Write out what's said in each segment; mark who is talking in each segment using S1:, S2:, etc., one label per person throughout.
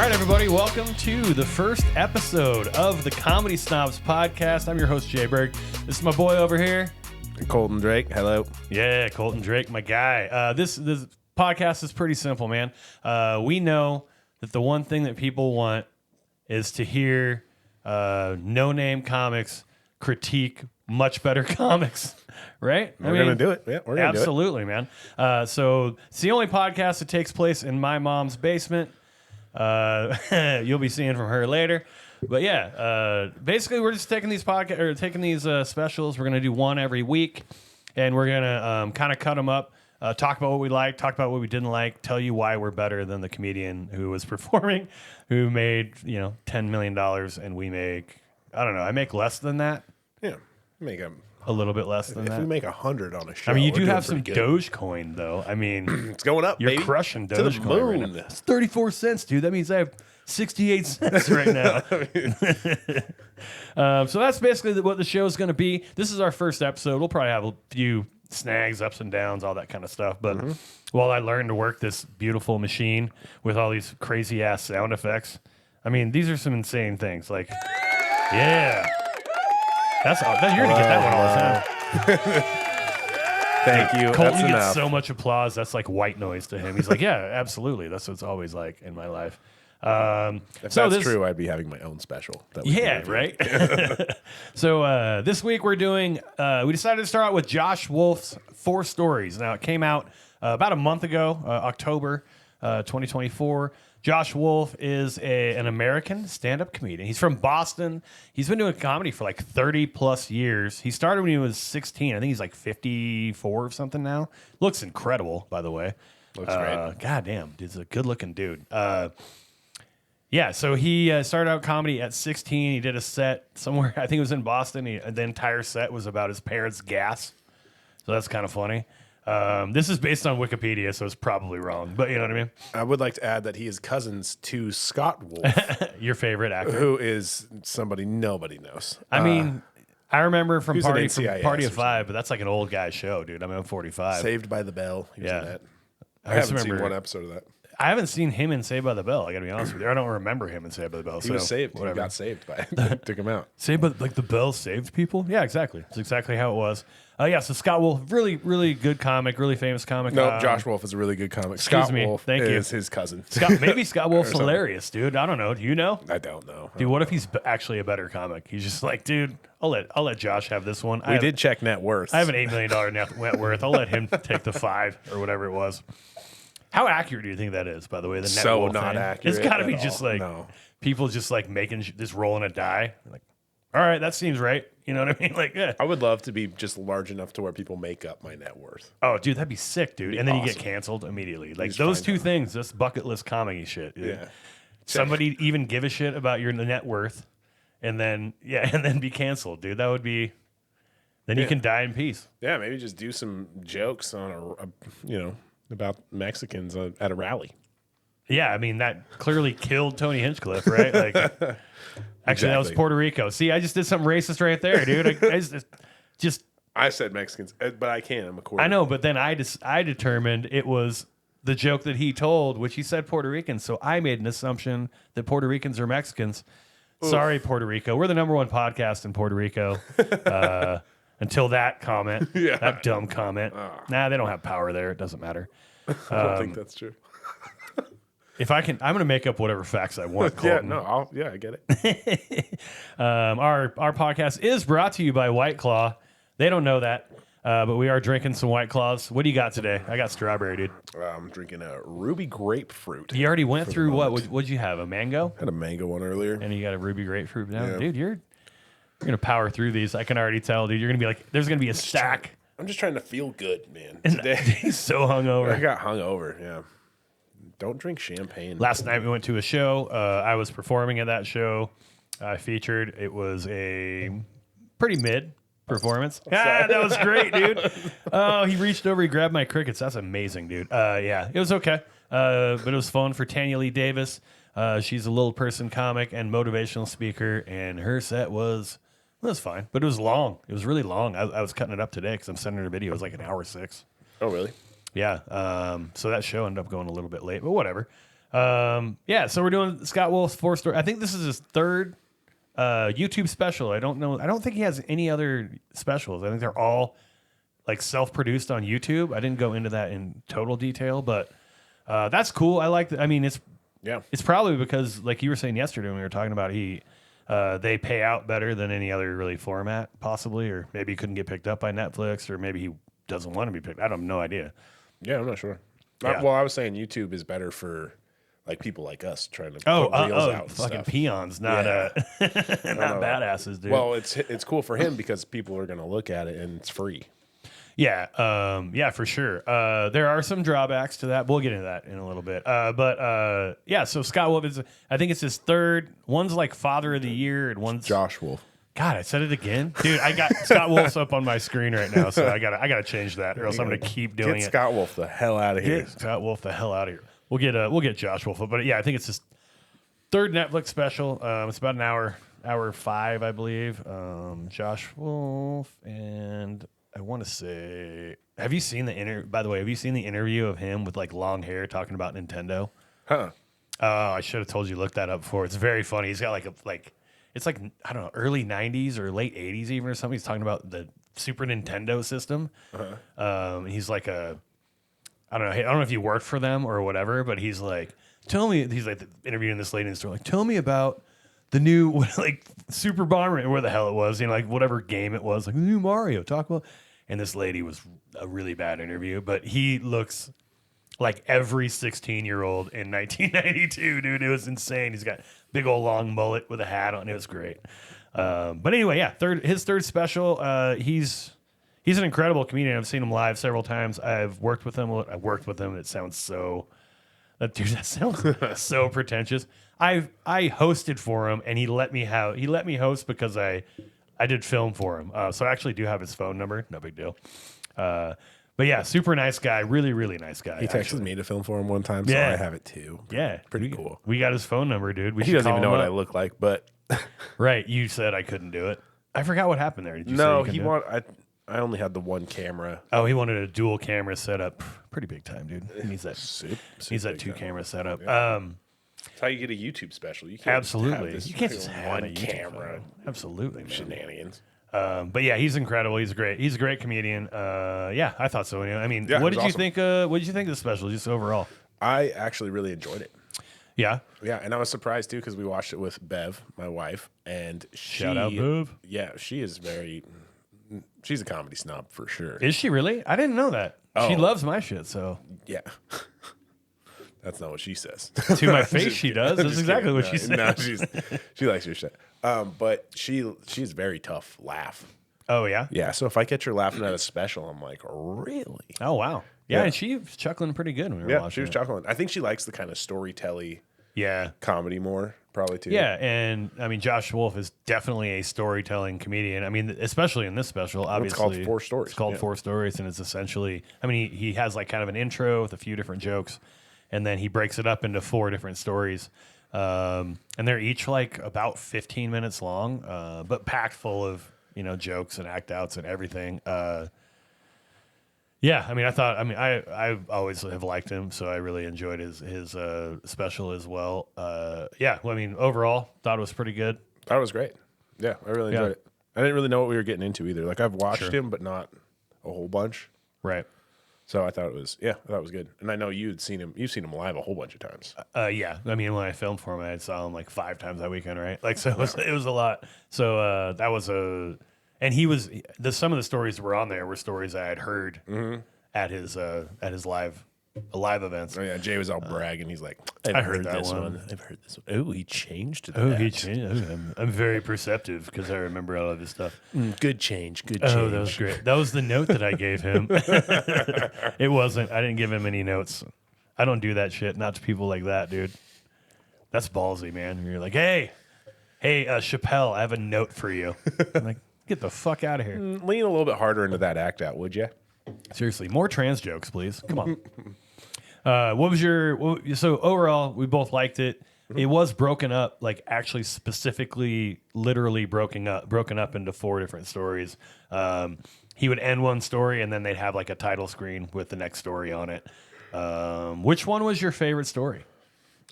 S1: right, everybody, welcome to the first episode of the Comedy Snobs podcast. I'm your host, Jay Berg. This is my boy over here.
S2: Colton Drake, hello.
S1: Yeah, Colton Drake, my guy. This podcast is pretty simple, man. We know that the one thing that people want is to hear no-name comics critique much better comics, right?
S2: We're going to do it. Yeah, we're going to do it.
S1: Absolutely, man. So it's the only podcast that takes place in my mom's basement. You'll be seeing from her later. But yeah, basically we're just taking these specials. We're going to do one every week, and we're going to kind of cut them up, talk about what we like, talk about what we didn't like, tell you why we're better than the comedian who was performing, who made, $10 million, and we make, I don't know, I make less than that.
S2: Yeah, make
S1: a little bit less than that.
S2: If we make 100 on a show,
S1: I mean, you do have some Dogecoin, though. I mean,
S2: it's going up.
S1: You're
S2: baby.
S1: crushing
S2: To the
S1: Dogecoin right
S2: moon.
S1: now. It's 34 cents, dude. That means I have 68 cents right now. So that's basically what the show is going to be. This is our first episode. We'll probably have a few snags, ups and downs, all that kind of stuff. But while I learned to work this beautiful machine with all these crazy ass sound effects, I mean, these are some insane things. Like, yeah. You're going to get that one all the time.
S2: Thank you.
S1: Colton
S2: That's
S1: gets
S2: enough.
S1: so much applause. That's like white noise to him. He's like, yeah, absolutely. That's what it's always like in my life.
S2: If that's true, I'd be having my own special.
S1: Yeah, right? So this week we're doing, we decided to start out with Josh Wolf's 4 Stories. Now, it came out about a month ago, October 2024. Josh Wolf is an American stand-up comedian. He's from Boston. He's been doing comedy for like 30 plus years. He started when he was 16. I think he's like 54 or something now. Looks incredible, by the way.
S2: Looks great.
S1: God damn, he's a good-looking dude. Yeah, so he started out comedy at 16. He did a set somewhere, I think it was in Boston. The entire set was about his parents' gas. So that's kind of funny. This is based on Wikipedia, so it's probably wrong, but you know what I mean?
S2: I would like to add that he is cousins to Scott Wolf,
S1: Your favorite actor.
S2: who is somebody nobody knows.
S1: I mean, I remember from
S2: Who's an
S1: Party
S2: NCIS
S1: of Five, but that's like an old guy show, dude. I mean, I'm 45.
S2: Saved by the Bell. He was in that. I
S1: just
S2: haven't seen
S1: remember-
S2: one episode of that.
S1: I haven't seen him in Saved by the Bell, I gotta be honest with you. I don't remember him in Saved by the Bell.
S2: He was saved. He got saved by it. Took him out.
S1: Saved by, like the Bell saved people? Yeah, exactly. It's exactly how it was. Yeah, so Scott Wolf, really, really good comic, really famous comic.
S2: No, Josh Wolf is a really good comic.
S1: Excuse
S2: Scott
S1: me.
S2: Wolf
S1: Thank you.
S2: is his cousin.
S1: Maybe Scott Wolf's hilarious, dude. I don't know. Do you know?
S2: I don't know.
S1: Dude, what if he's actually a better comic? He's just like, dude, I'll let Josh have this one.
S2: We did check net worth.
S1: I have an $8 million net worth. I'll let him take the 5 or whatever it was. How accurate do you think that is, by the way? The net
S2: So
S1: worth
S2: not
S1: thing?
S2: accurate
S1: It's got to be
S2: at
S1: just
S2: all.
S1: like
S2: No.
S1: people just like making just rolling a die. Like, all right, that seems right. You know what I mean? Like, yeah.
S2: I would love to be just large enough to where people make up my net worth.
S1: Oh, dude, that'd be sick, dude. And then you get
S2: awesome.
S1: canceled immediately. Like
S2: just
S1: those
S2: find
S1: two
S2: out.
S1: things, that's bucket list comedy shit. Dude.
S2: Yeah.
S1: Somebody even give a shit about your net worth, and then be canceled, dude. That would be. Then you can die in peace.
S2: Yeah, maybe just do some jokes on about Mexicans at a rally.
S1: Yeah, I mean that clearly killed Tony Hinchcliffe, right? Like, actually, that was
S2: Exactly.
S1: Puerto Rico. See, I just did something racist right there, dude. I just
S2: I said Mexicans, but I can't. I'm a quarter.
S1: I know, but then I determined it was the joke that he told, which he said Puerto Ricans. So I made an assumption that Puerto Ricans are Mexicans. Oof. Sorry, Puerto Rico. We're the #1 podcast in Puerto Rico. Until that comment, that dumb comment. Nah, they don't have power there. It doesn't matter.
S2: I don't think that's true.
S1: If I can, I'm going to make up whatever facts I want.
S2: Yeah,
S1: Colton.
S2: no, I get it.
S1: Our podcast is brought to you by White Claw. They don't know that, but we are drinking some White Claws. What do you got today? I got strawberry, dude.
S2: I'm drinking a ruby grapefruit.
S1: You already went through what? What'd you have? A mango?
S2: Had a mango one earlier.
S1: And you got a ruby grapefruit now?
S2: Yeah.
S1: Dude, you're going to power through these. I can already tell, dude. You're going to be like, there's going to be a stack.
S2: I'm just trying to feel good, man.
S1: And
S2: Today
S1: he's so hungover.
S2: I got hungover. Yeah. Don't drink champagne.
S1: Last night we went to a show. I was performing at that show. I featured. It was a pretty mid performance. That was great, dude. Oh, he reached over, he grabbed my crickets. That's amazing, dude. Yeah, it was okay. But it was fun for Tanya Lee Davis. She's a little person comic and motivational speaker, and her set was fine, but it was long. It was really long. I was cutting it up today because I'm sending her a video. It was like 1:06.
S2: Oh, really?
S1: Yeah. So that show ended up going a little bit late, but whatever. Yeah, so we're doing Scott Wolf's 4-story. I think this is his third YouTube special. I don't know. I don't think he has any other specials. I think they're all like self-produced on YouTube. I didn't go into that in total detail, but that's cool. I like. I mean, it's probably because, like you were saying yesterday when we were talking about, they pay out better than any other really format, possibly, or maybe he couldn't get picked up by Netflix, or maybe he doesn't want to be picked. I have no idea.
S2: Yeah, I'm not sure.
S1: Yeah.
S2: Well, I was saying YouTube is better for like people like us trying to put reels out.
S1: Fucking
S2: stuff.
S1: peons, not not badasses, dude.
S2: Well, it's cool for him because people are going to look at it and it's free.
S1: Yeah, yeah, for sure. There are some drawbacks to that. We'll get into that in a little bit. But yeah, so Scott Wolf is, I think it's his third. One's like Father of the Year, and one's
S2: Josh Wolf.
S1: God, I said it again, dude. I got Scott Wolf's up on my screen right now, so I gotta change that, or else I'm gonna keep doing it.
S2: Get Scott Wolf the hell out of here.
S1: Get Scott Wolf the hell out of here. We'll get Josh Wolf, but yeah, I think it's his third Netflix special. It's about an hour 5, I believe. Josh Wolf, and I want to say, have you seen the By the way, have you seen the interview of him with like long hair talking about Nintendo?
S2: Huh?
S1: I should have told you to look that up before. It's very funny. He's got it's like, I don't know, early 90s or late 80s even or something. He's talking about the Super Nintendo system. He's like I don't know if he worked for them or whatever, but he's like interviewing this lady in the store, like, tell me about the new like Super Bomberman, where the hell it was, like whatever game it was, like the new Mario, talk about. And this lady was a really bad interview, but he looks like every 16-year-old in 1992, dude. It was insane. He's got big old long mullet with a hat on. It was great. But anyway, yeah, his third special. He's an incredible comedian. I've seen him live several times. I've worked with him. It sounds so. That sounds so pretentious. I hosted for him, and he let me host because I did film for him. So I actually do have his phone number. No big deal. But yeah, super nice guy. Really, really nice guy.
S2: He texted me to film for him one time, so I have it too.
S1: Yeah.
S2: Pretty cool.
S1: We got his phone number, dude.
S2: He doesn't even know what I look like, but...
S1: Right. You said I couldn't do it. I forgot what happened there. Did you
S2: no,
S1: say
S2: I only had the one camera.
S1: Oh, he wanted a dual camera setup. Pretty big time, dude. He needs that. Needs that 2-camera setup.
S2: Yeah. That's how you get a YouTube special. You can't
S1: absolutely.
S2: Just
S1: you can't just have
S2: one camera.
S1: Absolutely, man.
S2: Shenanigans.
S1: But yeah, he's incredible. He's a great comedian. Yeah, I thought so. Anyway. I mean,
S2: yeah,
S1: what did you
S2: awesome.
S1: think? What did you think of the special, just overall?
S2: I actually really enjoyed it.
S1: Yeah,
S2: yeah, and I was surprised too because we watched it with Bev, my wife, and
S1: shout out Bev.
S2: Yeah, she's a comedy snob for sure.
S1: Is she really? I didn't know that.
S2: Oh.
S1: She loves my shit. So
S2: yeah. That's not what she says.
S1: To my face, she does. That's exactly what she says.
S2: No, she likes your shit. But she's very tough laugh.
S1: Oh, yeah?
S2: Yeah, so if I catch her laughing at a special, I'm like, really?
S1: Oh, wow. Yeah, and she was chuckling pretty good when we were watching.
S2: Yeah, she was chuckling. I think she likes the kind of storytelling comedy more, probably, too.
S1: Yeah, and, I mean, Josh Wolf is definitely a storytelling comedian. I mean, especially in this special, obviously.
S2: It's called 4 Stories.
S1: It's called 4 Stories, and it's essentially, I mean, he has like kind of an intro with a few different jokes, and then he breaks it up into 4 different stories. And they're each like about 15 minutes long, but packed full of, jokes and act outs and everything. Yeah, I mean, I always have liked him, so I really enjoyed his special as well. Yeah, well, I mean, overall, thought it was pretty good.
S2: Thought it was great. Yeah, I really enjoyed it. I didn't really know what we were getting into either. Like, I've watched him, but not a whole bunch.
S1: Right.
S2: So I thought it was good. And I know you've seen him live a whole bunch of times.
S1: Yeah. I mean, when I filmed for him, I saw him like 5 times that weekend, right? Like, so it was a lot. So that was and he was, some of the stories that were on there were stories I had heard at his live events.
S2: Oh yeah, Jay was all bragging. He's like,
S1: I heard that
S2: this
S1: one.
S2: I've heard this one. Oh, he changed that.
S1: Oh, he changed. I'm very perceptive because I remember all of his stuff.
S2: Good change. Good change.
S1: Oh, that was great. That was the note that I gave him. It wasn't. I didn't give him any notes. I don't do that shit. Not to people like that, dude. That's ballsy, man. You're like, hey, Chappelle, I have a note for you. I'm like, get the fuck out of here.
S2: Lean a little bit harder into that act out, would you?
S1: Seriously, more trans jokes, please. Come on. So overall, we both liked it. It was broken up, like actually specifically, literally broken up into 4 different stories. He would end one story and then they'd have like a title screen with the next story on it. Which one was your favorite story?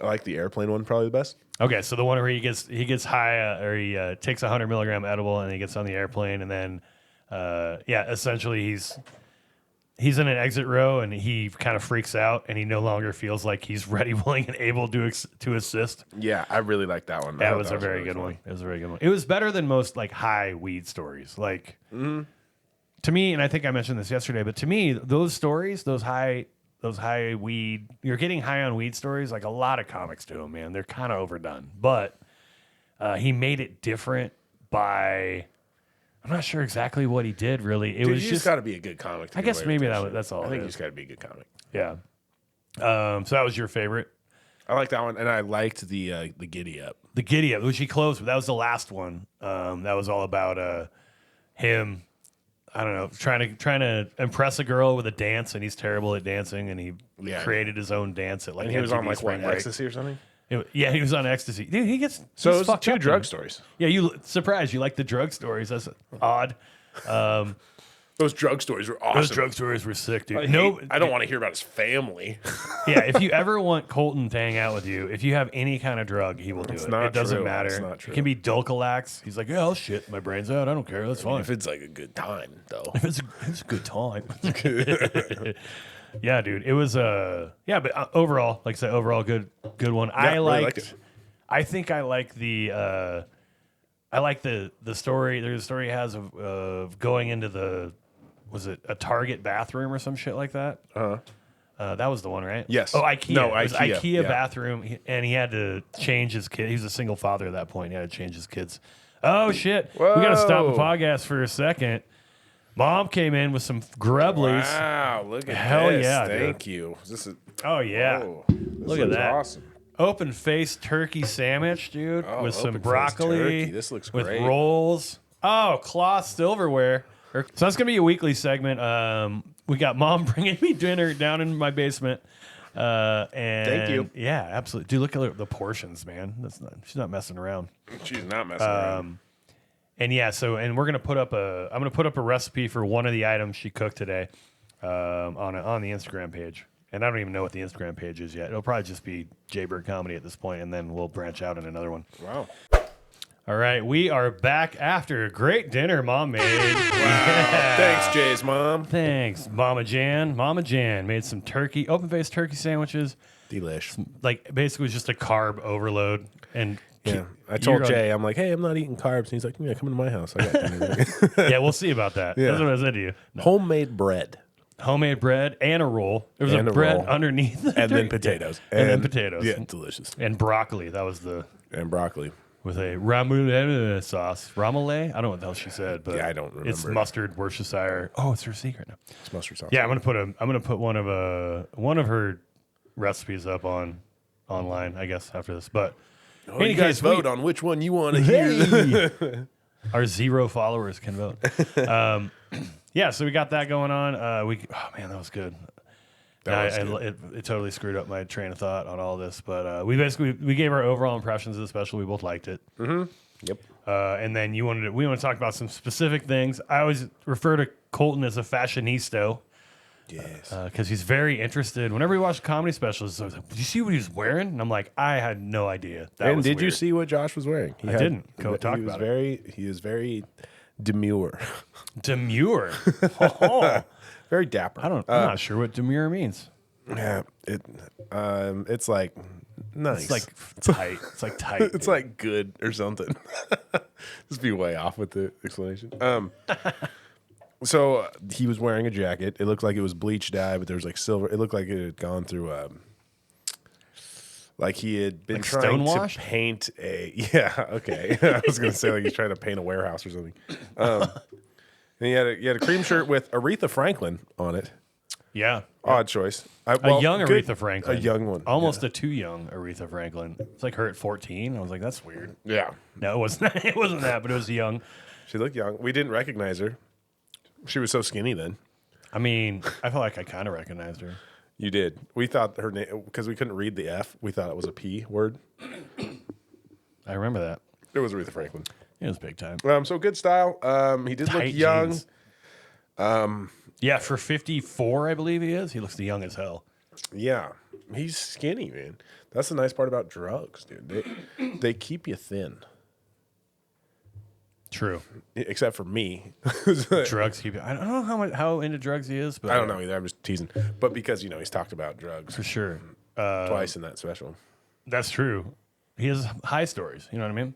S2: I like the airplane one probably the best.
S1: Okay, so the one where he gets high, or he takes a 100 milligram edible and he gets on the airplane, and then essentially he's in an exit row and he kind of freaks out and he no longer feels like he's ready, willing, and able to assist.
S2: Yeah, I really like that one.
S1: That was a very good one. It was a very good one. It was better than most like high weed stories. Like to me, and I think I mentioned this yesterday, but to me, those stories, those high weed, you're getting high on weed stories, like a lot of comics do them, man. They're kind of overdone. But he made it different by, I'm not sure exactly what he did, really. It was just
S2: got to be a good comic.
S1: I guess maybe that's all.
S2: I think you just got to be a good comic.
S1: Yeah. So that was your favorite?
S2: I like that one, and I liked the Giddy Up.
S1: The Giddy Up, which he closed with. That was the last one. That was all about him, I don't know, trying to impress a girl with a dance, and he's terrible at dancing, and he created his own dance at like.
S2: And he was on like
S1: Spring
S2: what,
S1: Break.
S2: Ecstasy or something.
S1: He was on ecstasy. Dude, he gets
S2: So
S1: he's
S2: it was two
S1: up,
S2: drug
S1: dude.
S2: stories.
S1: Yeah, you surprised you like the drug stories. That's odd.
S2: Those drug stories were awesome.
S1: Those drug stories were sick, dude.
S2: I don't want to hear about his family.
S1: Yeah, if you ever want Colton to hang out with you, if you have any kind of drug, he will do it.
S2: not
S1: It doesn't
S2: true.
S1: matter.
S2: It's not true.
S1: It can be Dulcolax. He's like, yeah, I'll shit my brains out. I don't care. That's fine.
S2: If it's like a good time, though.
S1: It's a good time. Yeah, dude. It was but overall, like I said, overall good one. I
S2: really
S1: liked
S2: liked it.
S1: I think I like the story. There's a story he has of going into was it a Target bathroom or some shit like that? That was the one, right?
S2: Yes.
S1: Oh, IKEA.
S2: No,
S1: It was
S2: IKEA,
S1: IKEA
S2: yeah.
S1: bathroom, and he had to change his kid. He was a single father at that point. He had to change his kids. Oh shit!
S2: Whoa.
S1: We got to stop the podcast for a second. Mom came in with some Greblies.
S2: Wow, look at
S1: Hell
S2: this.
S1: yeah,
S2: Thank you.
S1: Oh yeah.
S2: Whoa,
S1: Look at that.
S2: Awesome.
S1: Open faced turkey sandwich, dude, with some
S2: open-faced
S1: broccoli.
S2: turkey. This looks
S1: with
S2: great.
S1: rolls. Oh, cloth silverware. So that's gonna be a weekly segment. We got Mom bringing me dinner down in my basement. And
S2: Thank you.
S1: Yeah, absolutely. Dude, look at the portions, man. She's not messing around.
S2: She's not messing around.
S1: And yeah, I'm gonna put up a recipe for one of the items she cooked today on the Instagram page. And I don't even know what the Instagram page is yet. It'll probably just be Jaybird Comedy at this point, and then we'll branch out in another one.
S2: Wow.
S1: All right, we are back after a great dinner Mom made.
S2: Wow. Thanks, Jay's mom.
S1: Thanks, Mama Jan. Mama Jan made some open-faced turkey sandwiches.
S2: Delish.
S1: Like, basically, it was just a carb overload. And
S2: Yeah. I told Jay, I'm like, hey, I'm not eating carbs. And he's like, yeah, come into my house. I got dinner.
S1: yeah, we'll see about that.
S2: Yeah.
S1: That's what I said to you. No.
S2: Homemade bread.
S1: Homemade bread and a roll. There was
S2: And
S1: a
S2: a
S1: bread
S2: roll.
S1: underneath.
S2: And then potatoes.
S1: And then potatoes.
S2: Yeah, delicious.
S1: And broccoli. That was
S2: And broccoli.
S1: with a ramoulay sauce. Ramoulay? I don't know what the hell she said, but
S2: Yeah, I don't remember.
S1: It's mustard Worcestershire. Oh, it's her secret now.
S2: It's mustard sauce.
S1: Yeah, I'm gonna put one of her recipes up online, I guess, after this. But
S2: Oh, you guys vote on which one you want to hear.
S1: our 0 followers can vote. Yeah, so we got that going on. Oh man, that was good. It totally screwed up my train of thought on all this, but we gave our overall impressions of the special. We both liked it.
S2: Mm-hmm. Yep.
S1: And then we want to talk about some specific things. I always refer to Colton as a fashionista.
S2: Yes.
S1: Because he's very interested. Whenever we watch comedy specials, I was like, did you see what he was wearing? And I'm like, I had no idea.
S2: And did you see what Josh was wearing?
S1: I didn't. Go talk about it.
S2: He is very demure.
S1: Demure. Oh.
S2: Very dapper.
S1: I'm not sure what demure means.
S2: Yeah. It's like nice.
S1: It's like tight. It's like tight.
S2: It's like good or something. Just be way off with the explanation. So he was wearing a jacket. It looked like it was bleach dye, but there was like silver. It looked like it had gone through like he had been
S1: like
S2: trying
S1: stonewashed?
S2: to paint a. Yeah, okay. I was gonna say like he's trying to paint a warehouse or something. And he had a cream shirt with Aretha Franklin on it.
S1: Yeah.
S2: Odd choice.
S1: A young Aretha Franklin.
S2: A young one.
S1: Almost a too young Aretha Franklin. It's like her at 14. I was like, that's weird.
S2: Yeah.
S1: No, it wasn't. It wasn't that, but it was young.
S2: She looked young. We didn't recognize her. She was so skinny then.
S1: I mean, I felt like I kind of recognized her.
S2: You did. We thought her name, because we couldn't read the F, we thought it was a P word.
S1: I remember that.
S2: It was Aretha Franklin.
S1: It was big time.
S2: So good style. He did
S1: Tight
S2: look young.
S1: jeans. Yeah, for 54, I believe he is. He looks young as hell.
S2: Yeah, he's skinny, man. That's the nice part about drugs, dude. They keep you thin.
S1: True.
S2: Except for me.
S1: Drugs keep you. I don't know how into drugs he is, but
S2: I don't know either. I'm just teasing. But because, he's talked about drugs
S1: for sure.
S2: twice in that special.
S1: That's true. He has high stories. You know what I mean?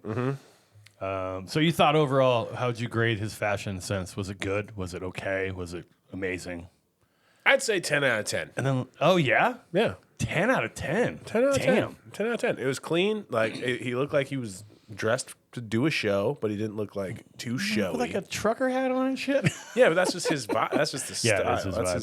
S1: Mm-hmm. So you thought overall, how'd you grade his fashion sense? Was it good? Was it okay? Was it amazing?
S2: I'd say 10 out of 10.
S1: And then, oh yeah,
S2: Yeah.
S1: 10 out of 10.
S2: 10 out of
S1: Damn.
S2: 10. 10 out of 10. It was clean. Like, he looked like he was dressed to do a show, but he didn't look like too showy.
S1: With like a trucker hat on and shit.
S2: Yeah, but that's just his vibe. That's just the
S1: Yeah,
S2: style.
S1: that's his
S2: That's
S1: vibe.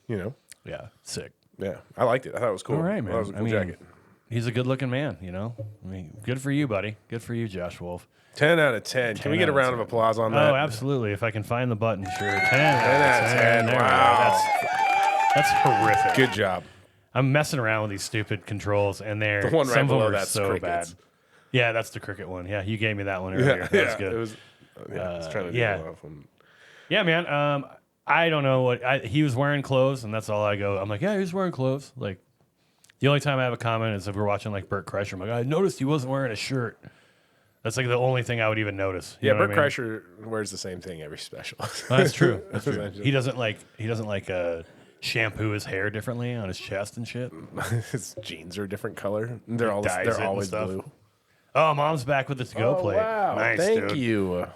S2: his,
S1: Yeah, sick.
S2: Yeah, I liked it. I thought it was cool.
S1: All right, man.
S2: That was a cool jacket.
S1: He's a good-looking man. I mean, good for you, buddy. Good for you, Josh Wolf.
S2: 10 out of 10. Can we get a round of applause on that?
S1: Oh, absolutely. If I can find the button, sure. 10 out
S2: out of 10.
S1: There we go.
S2: Wow.
S1: That's horrific.
S2: Good job.
S1: I'm messing around with these stupid controls, and they're
S2: The one right
S1: some of them
S2: below
S1: are
S2: that's
S1: so
S2: crickets.
S1: bad. Yeah, that's the cricket one. Yeah, you gave me that one earlier. That was good.
S2: It was, I was trying to do
S1: yeah.
S2: it off one.
S1: Yeah, man. I don't know what he was wearing clothes, and that's all I go. I'm like, yeah, he was wearing clothes. Like, the only time I have a comment is if we're watching like Burt Kreischer. I'm like, I noticed he wasn't wearing a shirt. That's like the only thing I would even notice. You
S2: Yeah,
S1: know
S2: Burt
S1: what I mean?
S2: Kreischer wears the same thing every special.
S1: That's true. That's true. He doesn't like shampoo his hair differently on his chest and shit.
S2: His jeans are a different color. They're
S1: dyes it and
S2: always
S1: stuff.
S2: blue.
S1: Oh, Mom's back with the to-go plate.
S2: Wow.
S1: Nice,
S2: Thank
S1: dude.
S2: you.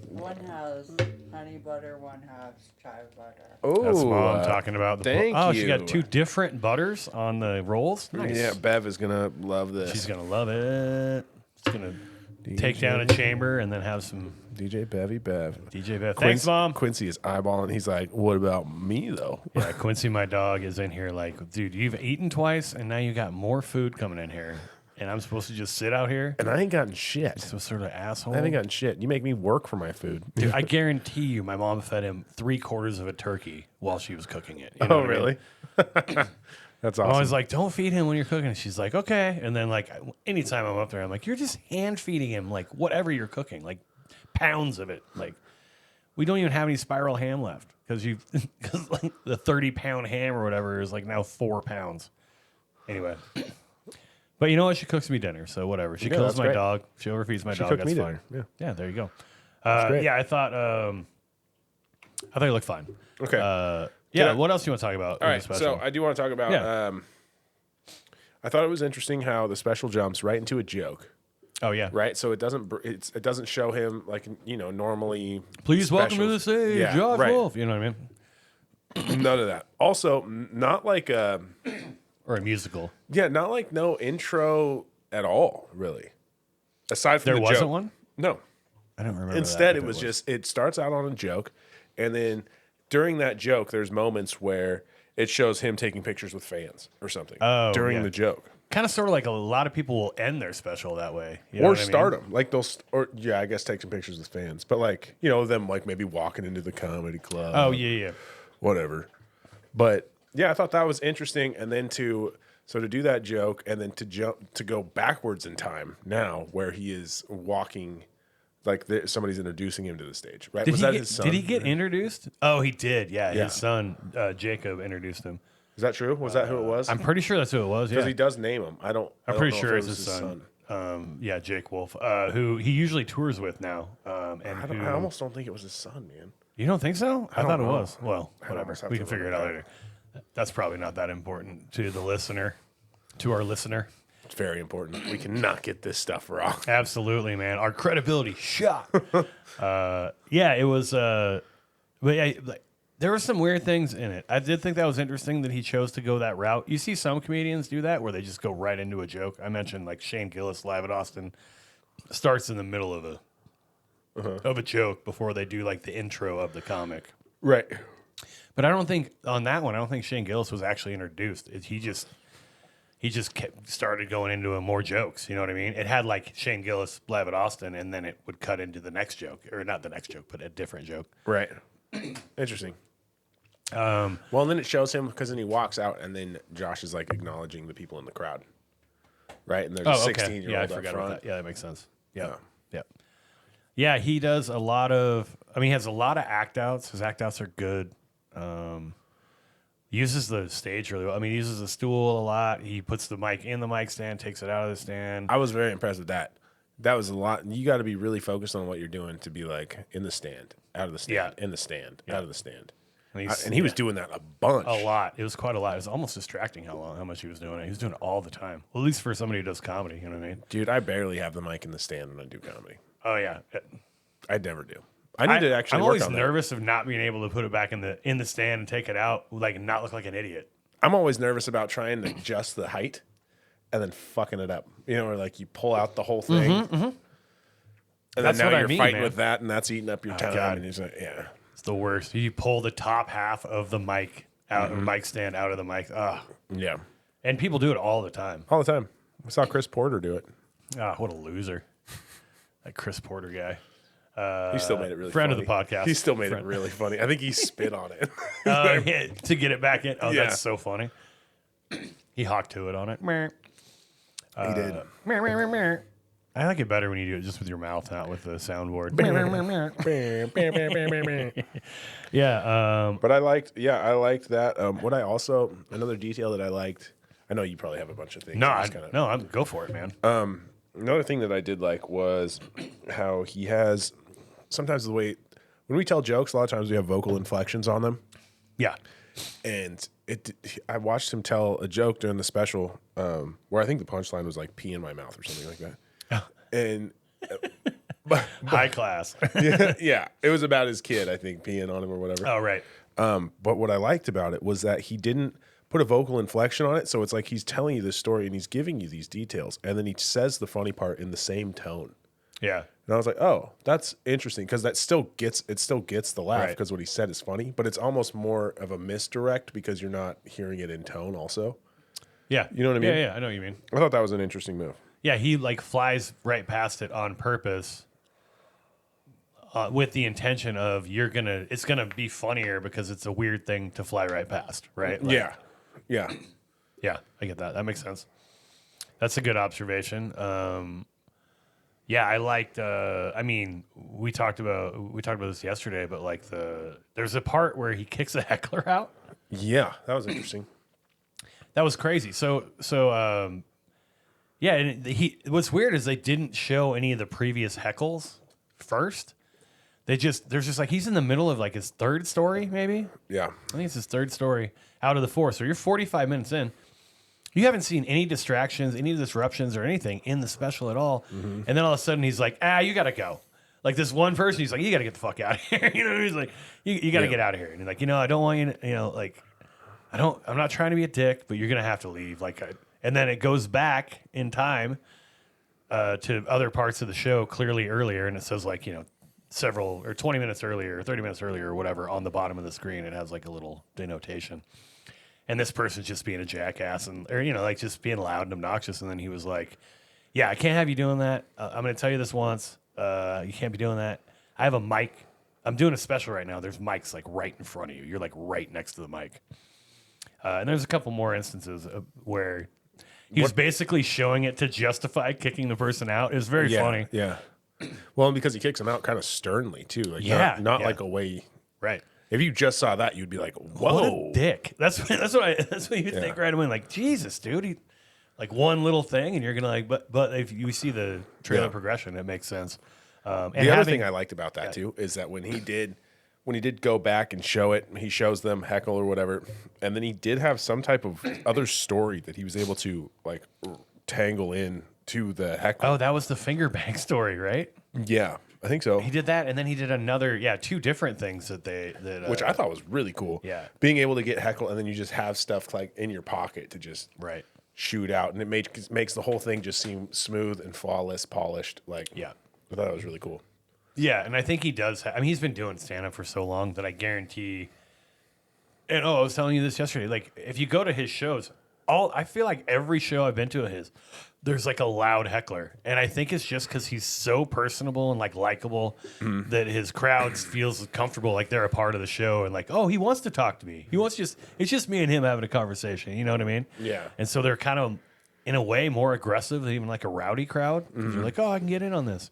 S3: One has honey butter, one has chive butter.
S2: Oh,
S1: That's Mom talking about.
S2: thank
S1: she
S2: you.
S1: got 2 different butters on the rolls. Nice.
S2: Yeah, Bev is gonna love this.
S1: She's gonna love it. She's gonna take down a chamber and then have some
S2: DJ Bevy Bev.
S1: DJ Beth. Thanks, Mom.
S2: Quincy is eyeballing. He's like, "What about me, though?"
S1: Yeah, Quincy, my dog, is in here like, dude, you've eaten twice and now you got more food coming in here. And I'm supposed to just sit out here?
S2: And I ain't gotten shit.
S1: Some sort of asshole?
S2: I haven't gotten shit. You make me work for my food.
S1: Dude, I guarantee you my mom fed him 3/4 of a turkey while she was cooking it. You know
S2: Oh,
S1: what I mean?
S2: really? That's
S1: I'm
S2: awesome.
S1: always like, don't feed him when you're cooking. She's like, okay. And then, like, anytime I'm up there, I'm like, you're just hand feeding him, like, whatever you're cooking, like, pounds of it. Like, we don't even have any spiral ham left because like, the 30-pound ham or whatever is, like, now 4 pounds. Anyway. But you know what? She cooks me dinner, so whatever. She kills
S2: that's
S1: my
S2: great.
S1: dog. She overfeeds my dog.
S2: cooked
S1: That's
S2: me
S1: fine.
S2: dinner.
S1: Yeah, there you go.
S2: great.
S1: Yeah, I thought you looked fine.
S2: Okay.
S1: Yeah,
S2: I-
S1: what else do you want to talk about?
S2: All
S1: in
S2: right.
S1: the special?
S2: So I do want to talk about.
S1: Yeah.
S2: I thought it was interesting how the special jumps right into a joke.
S1: Oh yeah.
S2: Right, so it doesn't show him like normally.
S1: Please welcome to the
S2: specials.
S1: stage,
S2: Yeah,
S1: Josh
S2: right.
S1: Wolf. You know what I mean?
S2: None of that. Also, not like
S1: Or a musical.
S2: not like no intro at all, really. Aside from
S1: There
S2: the
S1: wasn't
S2: joke.
S1: one?
S2: No.
S1: I don't remember.
S2: Instead,
S1: that,
S2: it was just it starts out on a joke, and then during that joke, there's moments where it shows him taking pictures with fans or something.
S1: Oh,
S2: during
S1: yeah.
S2: the joke.
S1: kind of sort of like a lot of people will end their special that way. You know
S2: Or
S1: what I mean?
S2: start them. Like I guess take some pictures with fans. But like, them like maybe walking into the comedy club.
S1: Oh yeah.
S2: Whatever. But yeah, I thought that was interesting. And then to do that joke and then to go backwards in time now where he is walking like somebody's introducing him to the stage, right? Was that his son?
S1: Did he get introduced? Oh, he did. Yeah,
S2: Yeah.
S1: his son Jacob introduced him.
S2: Is that true? Was that who it was?
S1: I'm pretty sure that's who it was.
S2: Because
S1: Yeah,
S2: he does name him. I'm
S1: I'm pretty sure it's his son. Yeah, Jake Wolf, who he usually tours with now.
S2: I almost don't think it was his son, man.
S1: You don't think so? I
S2: don't
S1: thought it
S2: know.
S1: was. Well,
S2: I'd
S1: whatever.
S2: almost have
S1: We
S2: to
S1: can figure it
S2: look
S1: out
S2: it
S1: later. That's probably not that important to the listener, to our listener.
S2: It's very important. We cannot get this stuff wrong.
S1: Absolutely, man. Our credibility shot. Yeah, it was. But yeah, like, there were some weird things in it. I did think that was interesting that he chose to go that route. You see some comedians do that where they just go right into a joke. I mentioned like Shane Gillis live at Austin starts in the middle of a joke before they do like the intro of the comic.
S2: Right.
S1: But I don't think on that one. I don't think Shane Gillis was actually introduced. He just started going into more jokes. You know what I mean? It had like Shane Gillis live at Austin, and then it would cut into the next joke, or not the next joke, but a different joke.
S2: Right. Interesting. Well, and then it shows him because then he walks out, and then Josh is like acknowledging the people in the crowd, right? And there's a 16-year-old
S1: Yeah, I
S2: up
S1: forgot
S2: front.
S1: about that. Yeah, that makes sense.
S2: Yeah.
S1: Yeah, he does a lot of. I mean, he has a lot of act outs. His act outs are good. Uses the stage really well. I mean, he uses the stool a lot. He puts the mic in the mic stand, takes it out of the stand.
S2: I was very impressed with that. That was a lot. You got to be really focused on what you're doing to be like in the stand, out of the stand, in the stand, out of the stand. And he was doing that a bunch.
S1: A lot. It was quite a lot. It was almost distracting how much he was doing it. He was doing it all the time. Well, at least for somebody who does comedy, you know what I mean?
S2: Dude, I barely have the mic in the stand when I do comedy.
S1: Oh yeah.
S2: I never do. I need to actually
S1: I'm
S2: work
S1: always
S2: on that.
S1: nervous of not being able to put it back in the stand and take it out, like and not look like an idiot.
S2: I'm always nervous about trying to adjust the height and then fucking it up. You know, or like you pull out the whole thing. And
S1: That's
S2: then now
S1: what
S2: you're
S1: I mean,
S2: fighting
S1: man.
S2: with that, and that's eating up your time.
S1: God.
S2: And you're like, yeah.
S1: It's the worst. You pull the top half of the mic out, mic stand out of the mic. Ah,
S2: Yeah.
S1: and people do it all the time.
S2: All the time. I saw Chris Porter do it.
S1: Ah, what a loser! That Chris Porter guy.
S2: He still made it really
S1: friend
S2: funny.
S1: of the podcast.
S2: He still made it really funny. I think he spit on it.
S1: Yeah, to get it back in. Oh,
S2: Yeah.
S1: that's so funny. He hawked to it on it.
S2: He did.
S1: I like it better when you do it just with your mouth, not with the soundboard. Yeah.
S2: But I liked that. What I also, another detail that I liked, I know you probably have a bunch of things.
S1: I'm go for it, man.
S2: Another thing that I did like was how he has, sometimes the way, when we tell jokes, a lot of times we have vocal inflections on them.
S1: Yeah.
S2: And I watched him tell a joke during the special where I think the punchline was like pee in my mouth or something like that. And
S1: high class.
S2: yeah, it was about his kid, I think, peeing on him or whatever.
S1: Oh, right.
S2: But what I liked about it was that he didn't put a vocal inflection on it. So it's like he's telling you this story and he's giving you these details. And then he says the funny part in the same tone.
S1: Yeah.
S2: And I was like, oh, that's interesting because it still gets the laugh because what he said is funny, but it's almost more of a misdirect because you're not hearing it in tone also.
S1: Yeah.
S2: You know what I mean?
S1: Yeah, I know what you mean.
S2: I thought that was an interesting move.
S1: Yeah, he like flies right past it on purpose with the intention of it's gonna be funnier because it's a weird thing to fly right past, right? Like,
S2: Yeah.
S1: Yeah, I get that. That makes sense. That's a good observation. Yeah, I liked. I mean, we talked about this yesterday, but like there's a part where he kicks a heckler out.
S2: Yeah, that was interesting.
S1: That was crazy. Yeah, and what's weird is they didn't show any of the previous heckles first. There's just like he's in the middle of like his third story, maybe.
S2: Yeah.
S1: I think it's his third story out of the four. So you're 45 minutes in. You haven't seen any distractions, any disruptions, or anything in the special at all. Mm-hmm. And then all of a sudden he's like, you got to go. Like this one person, he's like, you got to get the fuck out of here. You know, he's like, you got to get out of here. And he's like, I don't want you to, like, I'm not trying to be a dick, but you're going to have to leave. And then it goes back in time to other parts of the show clearly earlier. And it says like, several or 20 minutes earlier, 30 minutes earlier or whatever on the bottom of the screen. It has like a little denotation. And this person's just being a jackass or like just being loud and obnoxious. And then he was like, yeah, I can't have you doing that. I'm going to tell you this once. You can't be doing that. I have a mic. I'm doing a special right now. There's mics like right in front of you. You're like right next to the mic. And there's a couple more instances where he was basically showing it to justify kicking the person out. It was very funny.
S2: Yeah. Well, because he kicks him out kind of sternly too. Like not like a way.
S1: Right.
S2: If you just saw that, you'd be like, "Whoa,
S1: what a dick!" That's what you think right away. Like, Jesus, dude, he, like one little thing, and you're gonna like. But if you see the trailer progression, it makes sense. And
S2: the other thing I liked about that too is that when he did go back and show it, he shows them heckle or whatever, and then he did have some type of other story that he was able to like tangle in to the heckle.
S1: Oh, that was the finger bang story, right?
S2: Yeah. I think so.
S1: He did that, and then he did another, two different things that
S2: which I thought was really cool.
S1: Yeah,
S2: being able to get heckle, and then you just have stuff like in your pocket to just shoot out, and it makes the whole thing just seem smooth and flawless, polished. Like, I thought that was really cool. Yeah,
S1: and I think he does. I mean, he's been doing stand up for so long that I guarantee. And I was telling you this yesterday. Like, if you go to his shows, I feel like every show I've been to of his, there's like a loud heckler, and I think it's just because he's so personable and like likable that his crowd feels comfortable, like they're a part of the show, and like, oh, he wants to talk to me. It's just me and him having a conversation. You know what I mean?
S2: Yeah.
S1: And so they're kind of, in a way, more aggressive than even like a rowdy crowd. You're like, oh, I can get in on this.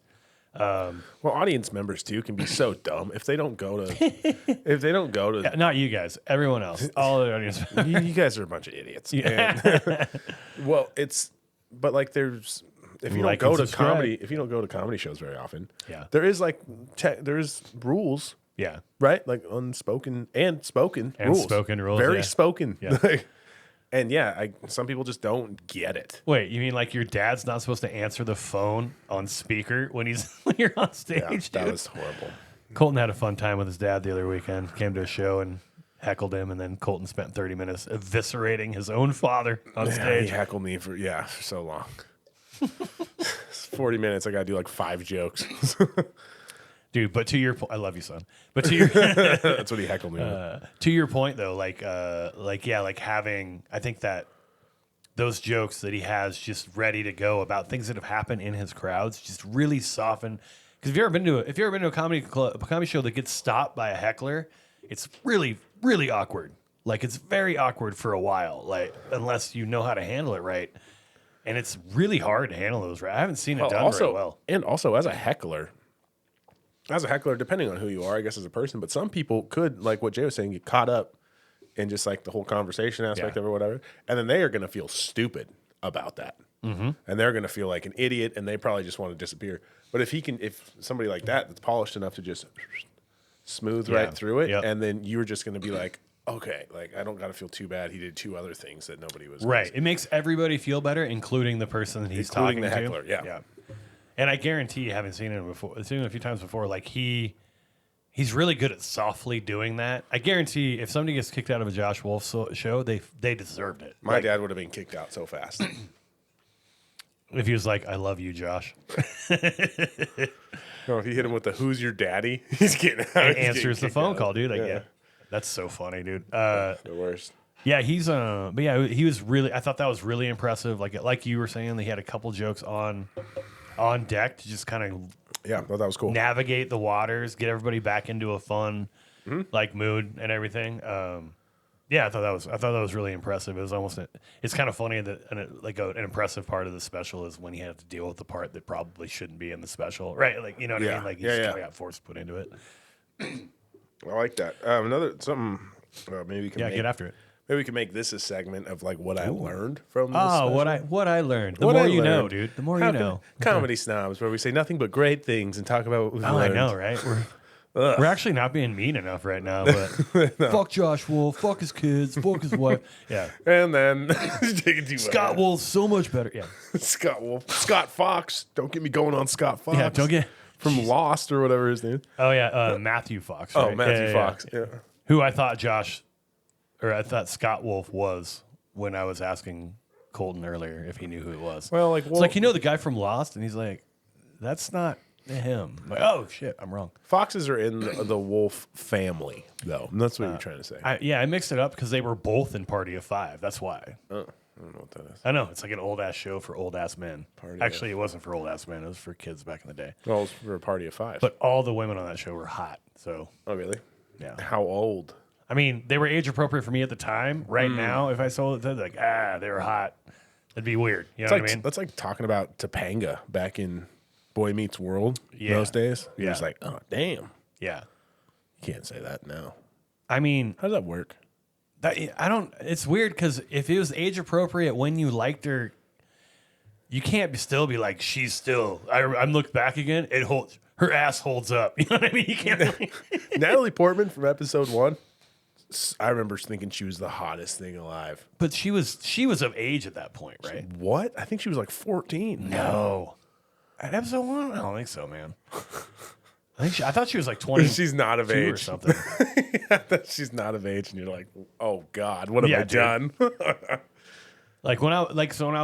S2: Well, audience members too can be so dumb if they don't go to.
S1: Not you guys, everyone else, all the audience.
S2: You guys are a bunch of idiots.
S1: Yeah.
S2: And, well, but like there's if you
S1: Like
S2: don't go
S1: and
S2: to comedy,
S1: subscribe.
S2: if you don't go to comedy shows very often,
S1: Yeah.
S2: there is like there's rules,
S1: Yeah.
S2: right? Like unspoken and spoken
S1: And
S2: rules,
S1: spoken rules,
S2: very
S1: yeah.
S2: spoken.
S1: Yeah.
S2: And some people just don't get it.
S1: Wait, you mean like your dad's not supposed to answer the phone on speaker when you're on stage?
S2: Yeah, that
S1: dude?
S2: was horrible.
S1: Colton had a fun time with his dad the other weekend. Came to a show and heckled him, and then Colton spent 30 minutes eviscerating his own father on
S2: Yeah,
S1: stage.
S2: he heckled me for so long. 40 minutes. I got to do like 5 jokes.
S1: Dude, but to your point, I love you, son. But to your
S2: That's what he heckled me with.
S1: to your point though, like having, I think that those jokes that he has just ready to go about things that have happened in his crowds just really soften. Because if you've ever been to a comedy show that gets stopped by a heckler, it's really, really awkward. Like it's very awkward for a while, like unless you know how to handle it right. And it's really hard to handle those right. I haven't seen it done very well.
S2: And also as a heckler, depending on who you are, I guess as a person, but some people could, like what Jay was saying, get caught up in just like the whole conversation aspect of it or whatever. And then they are going to feel stupid about that. Mm-hmm. And they're going to feel like an idiot and they probably just want to disappear. But if somebody like that's polished enough to just smooth right through it, and then you're just going to be like, okay, like I don't got to feel too bad. He did 2 other things that nobody was.
S1: Right. It makes everybody feel better, including the person that he's
S2: Including
S1: talking
S2: the heckler,
S1: to.
S2: yeah.
S1: And I guarantee you haven't seen him before. Seen him a few times before. Like he's really good at softly doing that. I guarantee if somebody gets kicked out of a Josh Wolf show, they deserved it.
S2: My dad would have been kicked out so fast.
S1: If he was like, "I love you, Josh,"
S2: No, if you hit him with the "Who's your daddy?" he's getting out.
S1: and answers the phone call, dude. Like,
S2: Yeah.
S1: yeah, that's so funny, dude.
S2: The worst.
S1: Yeah, he's but yeah, he was really. I thought that was really impressive. Like you were saying, he had a couple jokes on deck to just kind of
S2: Yeah, thought that was cool.
S1: navigate the waters, get everybody back into a fun like mood and everything. Yeah, I thought that was really impressive. It was almost it's kind of funny that an impressive part of the special is when he had to deal with the part that probably shouldn't be in the special, right? Like you know what I mean? Like he just kind of got forced to put into it.
S2: I like that. Maybe we can
S1: Get after it.
S2: maybe we can make this a segment of like what I learned from. The
S1: Oh,
S2: special.
S1: what I learned. The
S2: What
S1: more
S2: I
S1: you know,
S2: learned.
S1: dude. The more
S2: How
S1: you
S2: can-
S1: know.
S2: Comedy snobs, where we say nothing but great things and talk about what we've
S1: Oh,
S2: learned.
S1: I know, right? We're actually not being mean enough right now, but fuck Josh Wolf, fuck his kids, fuck his wife. Yeah.
S2: And then take it too
S1: Scott
S2: far.
S1: Wolf's so much better. Yeah.
S2: Scott Wolf, Scott Fox. Don't get me going on Scott Fox.
S1: Yeah, don't get
S2: from Lost or whatever his name. Is.
S1: Oh yeah, Matthew Fox.
S2: Oh,
S1: Right?
S2: Matthew
S1: Yeah,
S2: Fox.
S1: yeah.
S2: Yeah.
S1: Who I thought I thought Scott Wolf was when I was asking Colton earlier if he knew who it was.
S2: Well, like,
S1: it's like the guy from Lost, and he's like, that's not him. I'm like, oh shit, I'm wrong.
S2: Foxes are in the Wolf family, though. And that's what you're trying to say.
S1: I mixed it up because they were both in Party of Five. That's why.
S2: I don't know what that is.
S1: I know it's like an old ass show for old ass men.
S2: Party
S1: Actually, it wasn't for old ass men. It was for kids back in the day.
S2: Well, it's for a party of 5.
S1: But all the women on that show were hot. So
S2: oh, really?
S1: yeah.
S2: How old?
S1: I mean, they were age appropriate for me at the time. Right now, if I sold it, like they were hot. That'd be weird. You know what I mean?
S2: That's like talking about Topanga back in Boy Meets World
S1: Yeah.
S2: those days. You're
S1: Yeah.
S2: just like, oh, damn.
S1: Yeah.
S2: You can't say that now.
S1: I mean,
S2: How does that work?
S1: I don't. It's weird because if it was age appropriate when you liked her, you can't still be like she's still. I'm looked back again. It holds. Her ass holds up. You know what I mean? You can't. Really,
S2: Natalie Portman from episode 1. I remember thinking she was the hottest thing alive.
S1: but she was of age at that point, right?
S2: What? I think she was like 14.
S1: No. At episode 1, I don't think so, man. I thought she was like 20.
S2: She's not of
S1: or
S2: age.
S1: something.
S2: She's not of age, and you're like, oh God, what have I
S1: dude.
S2: done?
S1: Like when I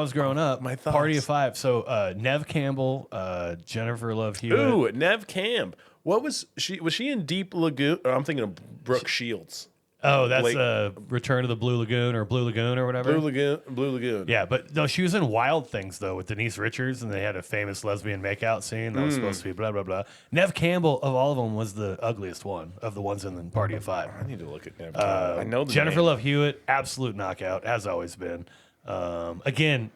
S1: was growing up,
S2: My thoughts.
S1: Party of 5. So Nev Campbell, Jennifer Love Hewitt.
S2: Ooh, Nev Camp. What was she? Was she in Deep Lagoon? Or I'm thinking of Brooke Shields.
S1: Oh, that's
S2: Blake-
S1: Return of the Blue Lagoon or Blue Lagoon or whatever.
S2: Blue Lagoon.
S1: Yeah, but no, she was in Wild Things though with Denise Richards, and they had a famous lesbian makeout scene that was supposed to be blah blah blah. Nev Campbell of all of them was the ugliest one of the ones in the Party of 5.
S2: I need to look at Nev Camp. I know the
S1: Jennifer
S2: name.
S1: Love Hewitt, absolute knockout, has always been. Again,